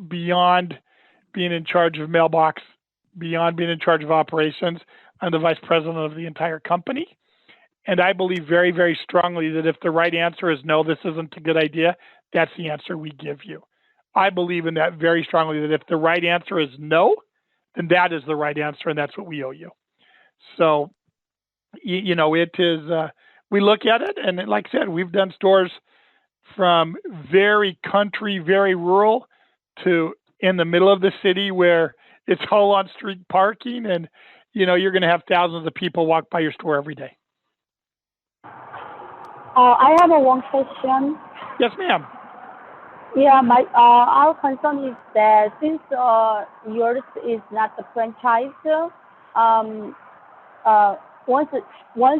beyond being in charge of Mailbox, beyond being in charge of operations, I'm the vice president of the entire company. And I believe very, very strongly that if the right answer is no, this isn't a good idea, that's the answer we give you. I believe in that very strongly, that if the right answer is no, then that is the right answer, and that's what we owe you. So, it is, we look at it, and like I said, we've done stores from very country, very rural to in the middle of the city where it's all on street parking, and, you're going to have thousands of people walk by your store every day. I have one question. Yes, ma'am. Yeah, our concern is that since yours is not the franchise, once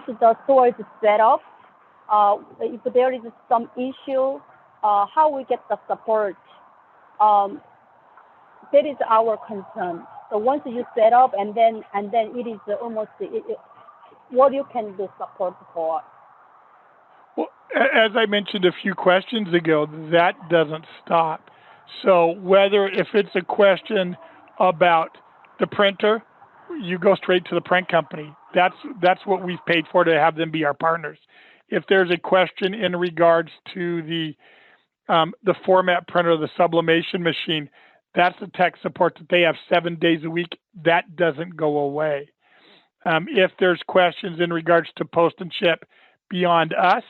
the store is set up, if there is some issue, how we get the support? That is our concern. So once you set up, and then it is almost what you can do support for. Well, as I mentioned a few questions ago, that doesn't stop. So if it's a question about the printer, you go straight to the print company. That's what we've paid for, to have them be our partners. If there's a question in regards to the format printer, the sublimation machine, that's the tech support that they have 7 days a week. That doesn't go away. If there's questions in regards to post and ship beyond us,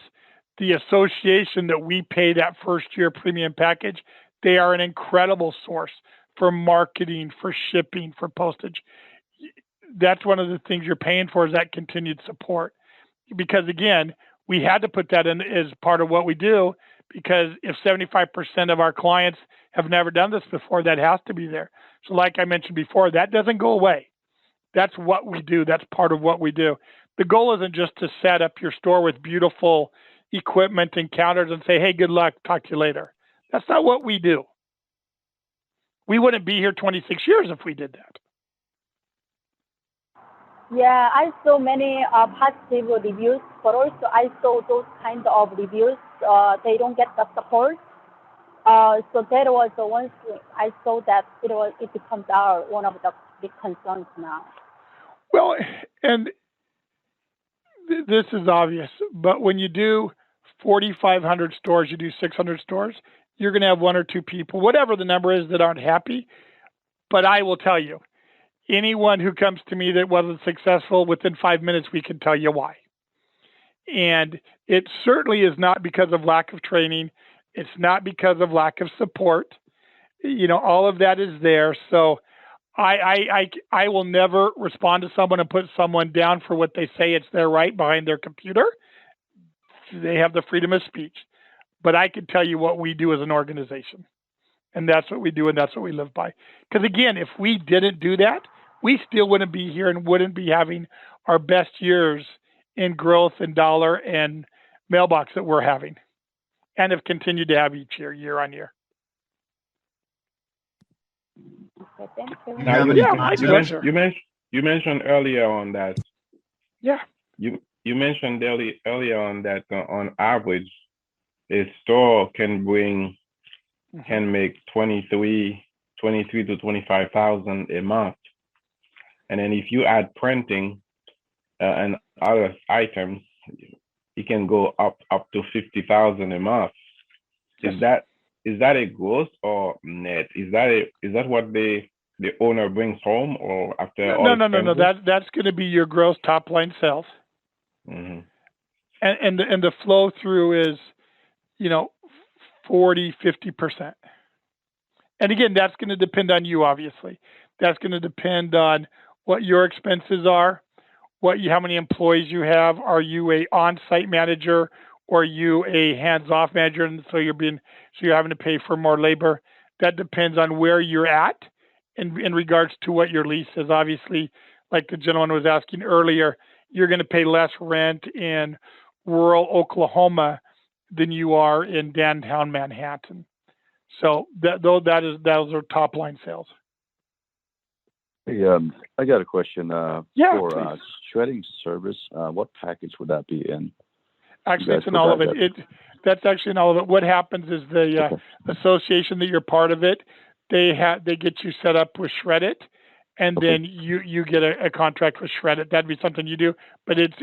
the association that we pay that first year premium package, they are an incredible source for marketing, for shipping, for postage. That's one of the things you're paying for, is that continued support. Because again, we had to put that in as part of what we do, because if 75% of our clients have never done this before, that has to be there. So like I mentioned before, that doesn't go away. That's what we do. That's part of what we do. The goal isn't just to set up your store with beautiful equipment and counters and say, hey, good luck, talk to you later. That's not what we do. We wouldn't be here 26 years if we did that. Yeah, I saw many positive reviews, but also I saw those kind of reviews. They don't get the support. So that was the one thing I saw that it becomes one of the big concerns now. Well, and this is obvious, but when you do 4,500 stores, you do 600 stores, you're going to have one or two people, whatever the number is, that aren't happy. But I will tell you, anyone who comes to me that wasn't successful, within 5 minutes, we can tell you why. And it certainly is not because of lack of training. It's not because of lack of support. All of that is there. So I will never respond to someone and put someone down for what they say it's their right behind their computer. They have the freedom of speech. But I can tell you what we do as an organization. And that's what we do, and that's what we live by. Because again, if we didn't do that, we still wouldn't be here and wouldn't be having our best years in growth and dollar and mailbox that we're having and have continued to have each year on year. Okay, thank you. Now, my pleasure. You mentioned earlier on that. Yeah. You mentioned earlier on that on average, a store can make 23 to 25,000 a month, and then if you add printing and other items, it can go up to 50,000 a month. Yes. Is that a gross or net? Is that what the owner brings home, or after all? No. That's going to be your gross top line sales. Mm-hmm. And the flow through is, 40, 50%. And again, that's going to depend on you, obviously. That's going to depend on what your expenses are, how many employees you have. Are you a on-site manager, or are you a hands-off manager? And so you're having to pay for more labor. That depends on where you're at in regards to what your lease is. Obviously, like the gentleman was asking earlier, you're going to pay less rent in rural Oklahoma than you are in downtown Manhattan. So those are top line sales. Hey, I got a question. For shredding service, what package would that be in? Actually, it's in all of it. That's actually in all of it. What happens is the association that you're part of it, they get you set up with Shred It, and then you get a contract with Shred It. That'd be something you do, but it's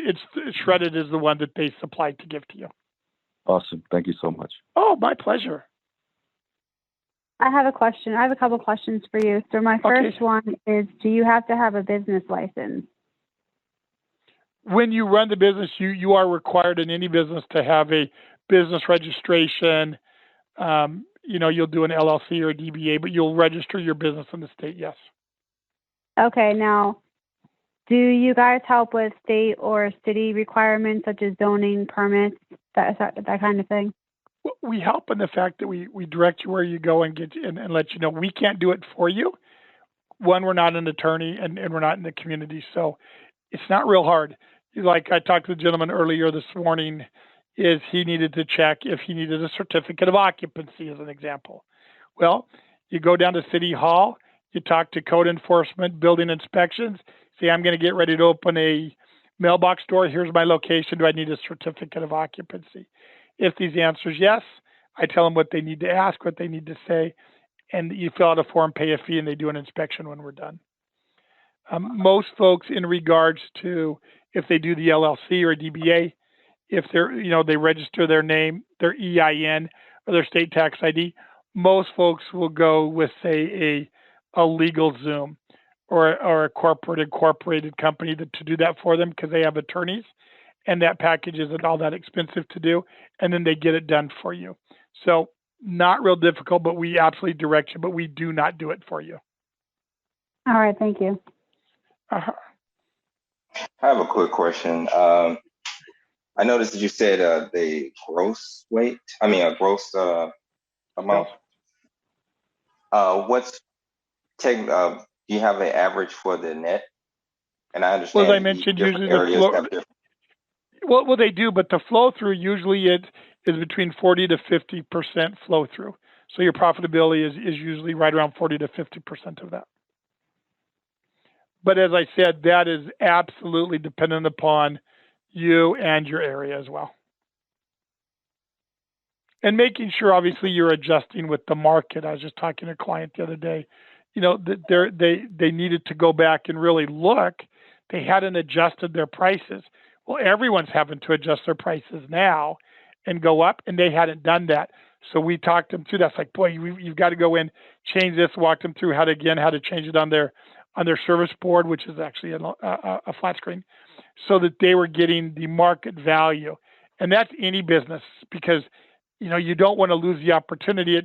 Shred It is the one that they supply to give to you. Awesome. Thank you so much. Oh, my pleasure. I have a question. I have a couple questions for you. So my first one is, do you have to have a business license? When you run the business, you are required in any business to have a business registration. You'll do an LLC or a DBA, but you'll register your business in the state, yes. Okay, now, do you guys help with state or city requirements such as zoning, permits, that kind of thing? We help in the fact that we direct you where you go and get and let you know. We can't do it for you. One, we're not an attorney and we're not in the community, so it's not real hard. Like I talked to the gentleman earlier this morning, is he needed to check if he needed a certificate of occupancy as an example. Well, you go down to City Hall, you talk to code enforcement, building inspections, say, I'm going to get ready to open a mailbox store. Here's my location. Do I need a certificate of occupancy? If these answers yes, I tell them what they need to ask, what they need to say, and you fill out a form, pay a fee, and they do an inspection when we're done. Most folks, in regards to if they do the LLC or DBA, if they register their name, their EIN, or their state tax ID, most folks will go with, say, a legal Zoom or a corporate incorporated company to do that for them because they have attorneys, and that package isn't all that expensive to do, and then they get it done for you. So not real difficult, but we absolutely direct you, but we do not do it for you. All right, thank you. I have a quick question. I noticed that you said the gross gross amount. Do you have an average for the net? And I understand well, as I mentioned, different usually the areas flow. have different. Well, they do, but the flow through usually it is between 40 to 50% flow through. So your profitability is usually right around 40 to 50% of that. But as I said, that is absolutely dependent upon you and your area as well. And making sure, obviously, you're adjusting with the market. I was just talking to a client the other day, you know, that they needed to go back and really look. They hadn't adjusted their prices. Well, everyone's having to adjust their prices now and go up, and they hadn't done that. So we talked them through that. It's like, boy, you've got to go in, change this, walk them through how to change it on their service board, which is actually a flat screen, so that they were getting the market value. And that's any business, because, you know, you don't want to lose the opportunity.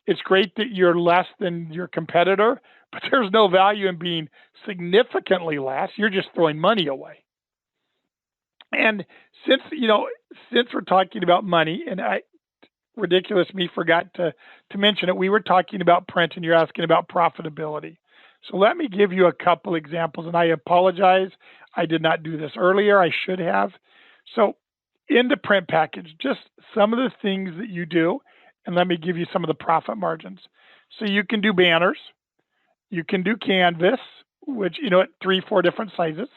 It's great that you're less than your competitor, but there's no value in being significantly less. You're just throwing money away. And since we're talking about money, and ridiculous me forgot to mention it, we were talking about print and you're asking about profitability. So let me give you a couple examples, and I apologize, I did not do this earlier, I should have. So in the print package, just some of the things that you do, and let me give you some of the profit margins. So you can do banners, you can do canvas, which, you know, at 3-4 different sizes,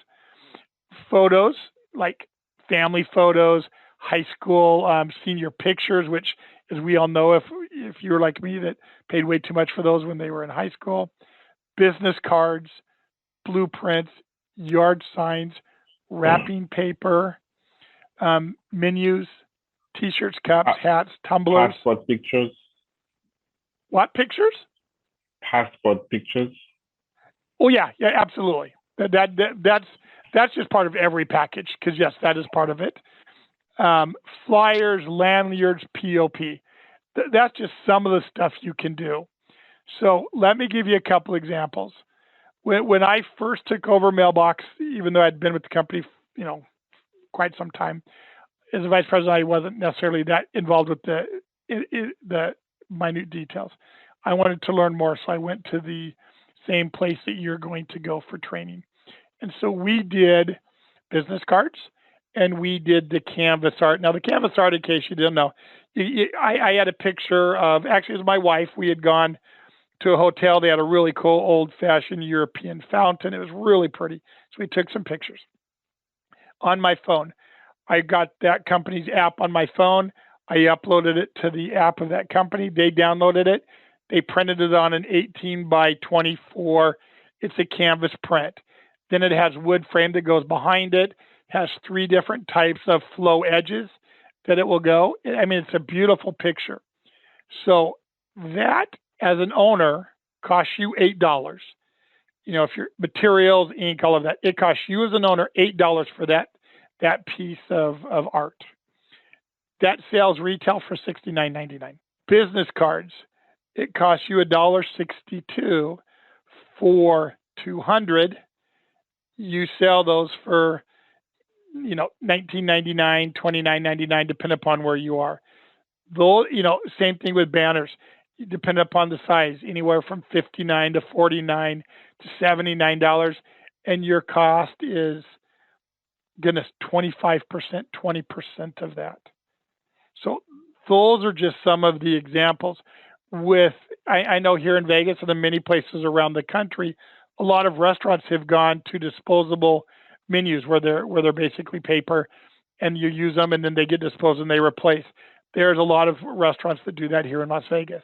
photos, like family photos, high school, senior pictures, which, as we all know, if you were like me, that paid way too much for those when they were in high school, business cards, blueprints, yard signs, wrapping paper, menus, T-shirts, cups, hats, tumblers. Passport pictures. What pictures? Passport pictures. Oh yeah, absolutely. That's just part of every package, because yes, that is part of it. Flyers, lanyards, POP. That's just some of the stuff you can do. So let me give you a couple examples. When I first took over Mailbox, even though I'd been with the company, you know, quite some time, as a vice president, I wasn't necessarily that involved with the minute details. I wanted to learn more, so I went to the same place that you're going to go for training. And so we did business cards, and we did the canvas art. Now, the canvas art, in case you didn't know, I had a picture of, actually, it was my wife. We had gone to a hotel. They had a really cool old-fashioned European fountain. It was really pretty. So we took some pictures. On my phone, I got that company's app on my phone. I uploaded it to the app of that company. They downloaded it. They printed it on an 18 by 24. It's a canvas print. Then it has wood frame that goes behind it. Has 3 different types of flow edges that it will go. I mean, it's a beautiful picture. So that, as an owner, costs you $8. You know, if your materials, ink, all of that, it costs you as an owner $8 for that piece of art. That sells retail for $69.99. Business cards, it costs you $1.62 for 200. You sell those for, you know, $19.99, $29.99, depending upon where you are. Though, you know, same thing with banners, depending upon the size, anywhere from $59 to $49 to $79, and your cost is, goodness, 25%, 20% of that. So those are just some of the examples. With, I know here in Vegas and in many places around the country, a lot of restaurants have gone to disposable menus where they're basically paper, and you use them and then they get disposed and they replace. There's a lot of restaurants that do that here in Las Vegas.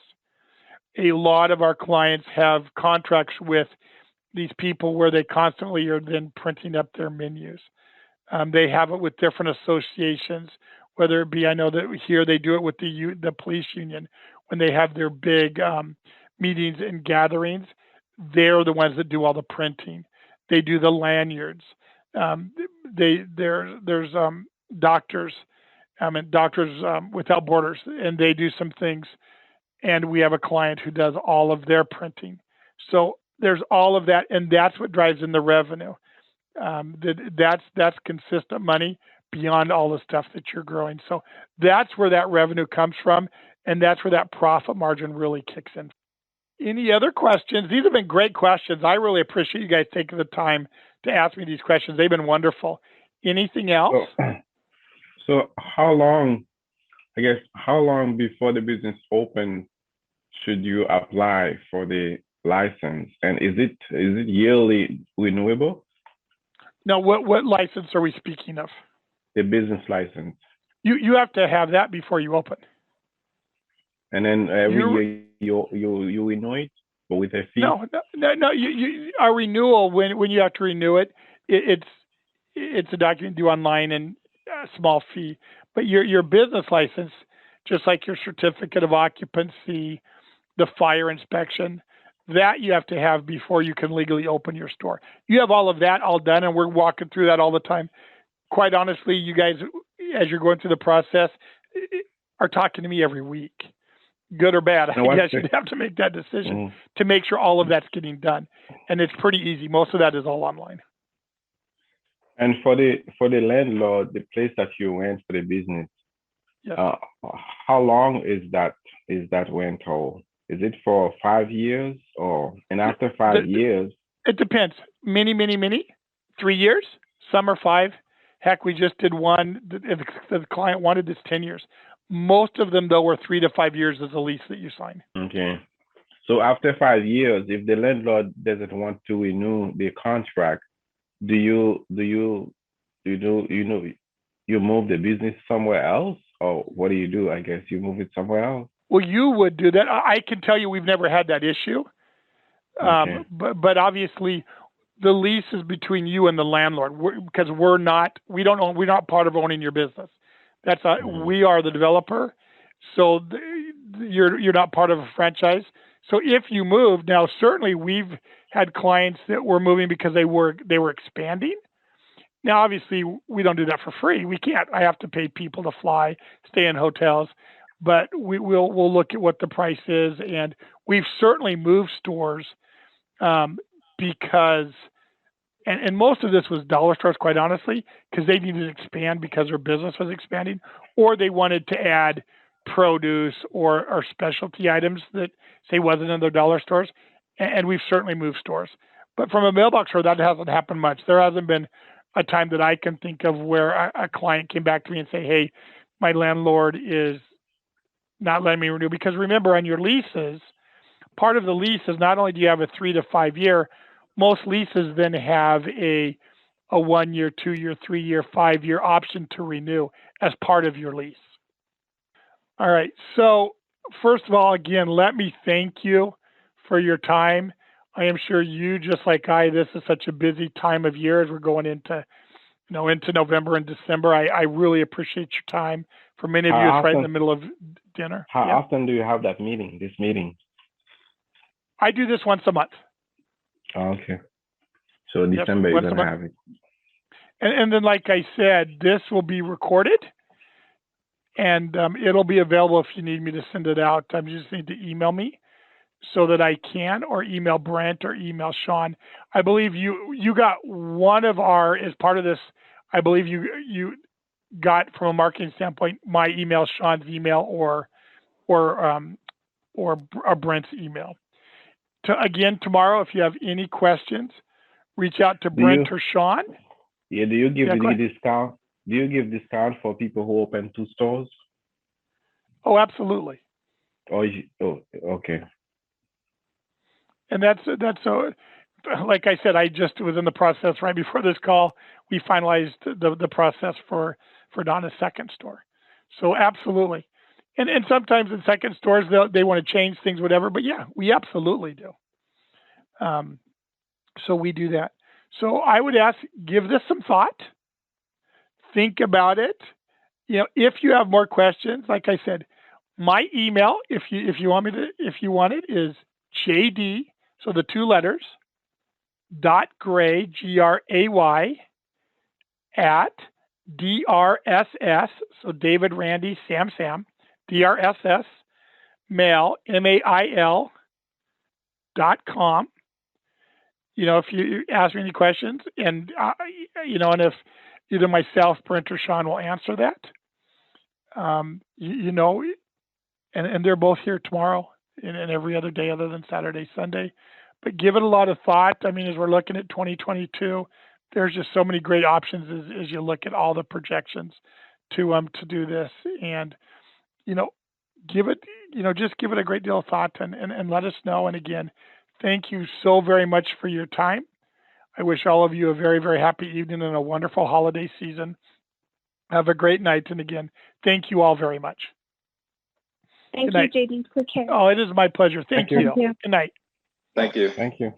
A lot of our clients have contracts with these people where they constantly are then printing up their menus. They have it with different associations, whether it be, I know that here they do it with the police union when they have their big meetings and gatherings. They're the ones that do all the printing. They do the lanyards. There's doctors, Doctors Without Borders, and they do some things. And we have a client who does all of their printing. So there's all of that, and that's what drives in the revenue. That's consistent money beyond all the stuff that you're growing. So that's where that revenue comes from, and that's where that profit margin really kicks in. Any other questions? These have been great questions. I really appreciate you guys taking the time to ask me these questions. They've been wonderful. Anything else? So how long, I guess, how long before the business opens should you apply for the license? And is it yearly renewable? No, what license are we speaking of? The business license. You have to have that before you open. And then every year you renew it, but with a fee? No. A renewal, when you have to renew it, it's a document due online and a small fee. But your business license, just like your certificate of occupancy, the fire inspection, that you have to have before you can legally open your store. You have all of that all done, and we're walking through that all the time. Quite honestly, you guys, as you're going through the process, are talking to me every week, good or bad. I guess you'd have to make that decision to make sure all of that's getting done. And it's pretty easy. Most of that is all online. And for the landlord, the place that you rent for the business, yes. How long is that rental? Is it for 5 years and after 5 years? It depends. Many. 3 years. Some are 5. Heck, we just did one. If the client wanted this 10 years. Most of them, though, were 3 to 5 years as a lease that you sign. Okay. So after 5 years, if the landlord doesn't want to renew the contract, you move the business somewhere else, or what do you do? I guess you move it somewhere else. Well, you would do that. I can tell you we've never had that issue. Okay. But obviously the lease is between you and the landlord because we're not part of owning your business. We are the developer. So you're not part of a franchise. So if you move, now certainly we've had clients that were moving because they were expanding. Now, obviously we don't do that for free. We can't. I have to pay people to fly, stay in hotels. But we'll look at what the price is, and we've certainly moved stores because, and most of this was dollar stores, quite honestly, because they needed to expand because their business was expanding, or they wanted to add produce or specialty items that say wasn't in their dollar stores, and we've certainly moved stores. But from a mailbox store, that hasn't happened much. There hasn't been a time that I can think of where a client came back to me and say, "Hey, my landlord is not letting me renew," because remember on your leases, part of the lease is not only do you have a 3 to 5 year, most leases then have a 1 year, 2 year, 3 year, 5 year option to renew as part of your lease. All right. So first of all, again, let me thank you for your time. I am sure you, just like this is such a busy time of year as we're going into November and December. I really appreciate your time. For many of you, it's right in the middle of dinner. How often do you have this meeting? I do this once a month. Oh, okay. So December you're going to have it. And then, like I said, this will be recorded. And it'll be available if you need me to send it out. You just need to email me so that I can, or email Brent or email Sean. I believe you got one of our, as part of this, I believe you got from a marketing standpoint, my email, Sean's email, or Brent's email. Again, tomorrow, if you have any questions, reach out to Brent or Sean. Yeah, do you give any discount? Do you give discount for people who open 2 stores? Oh, absolutely. Oh, okay. And that's so. Like I said, I just was in the process right before this call. We finalized the process for Donna's second store. So absolutely. And sometimes in second stores they want to change things, whatever. But yeah, we absolutely do. So we do that. So I would ask, give this some thought. Think about it. If you have more questions, like I said, my email, if you want it, is JD. So the 2 letters, .gray, GRAY, at DRSS, so David, Randy, Sam, DRSS, mail, MAIL.com. If you ask me any questions, and and if either myself, Brent, or Sean will answer that, and they're both here tomorrow and every other day other than Saturday, Sunday. But give it a lot of thought. As we're looking at 2022, there's just so many great options as you look at all the projections to do this, and give it just give it a great deal of thought and let us know. And again, thank you so very much for your time. I wish all of you a very, very happy evening and a wonderful holiday season. Have a great night, and again, thank you all very much. Thank Good you, night. JD. Take care. Oh, it is my pleasure. Thank you. you. Good night. Thank you. Thank you.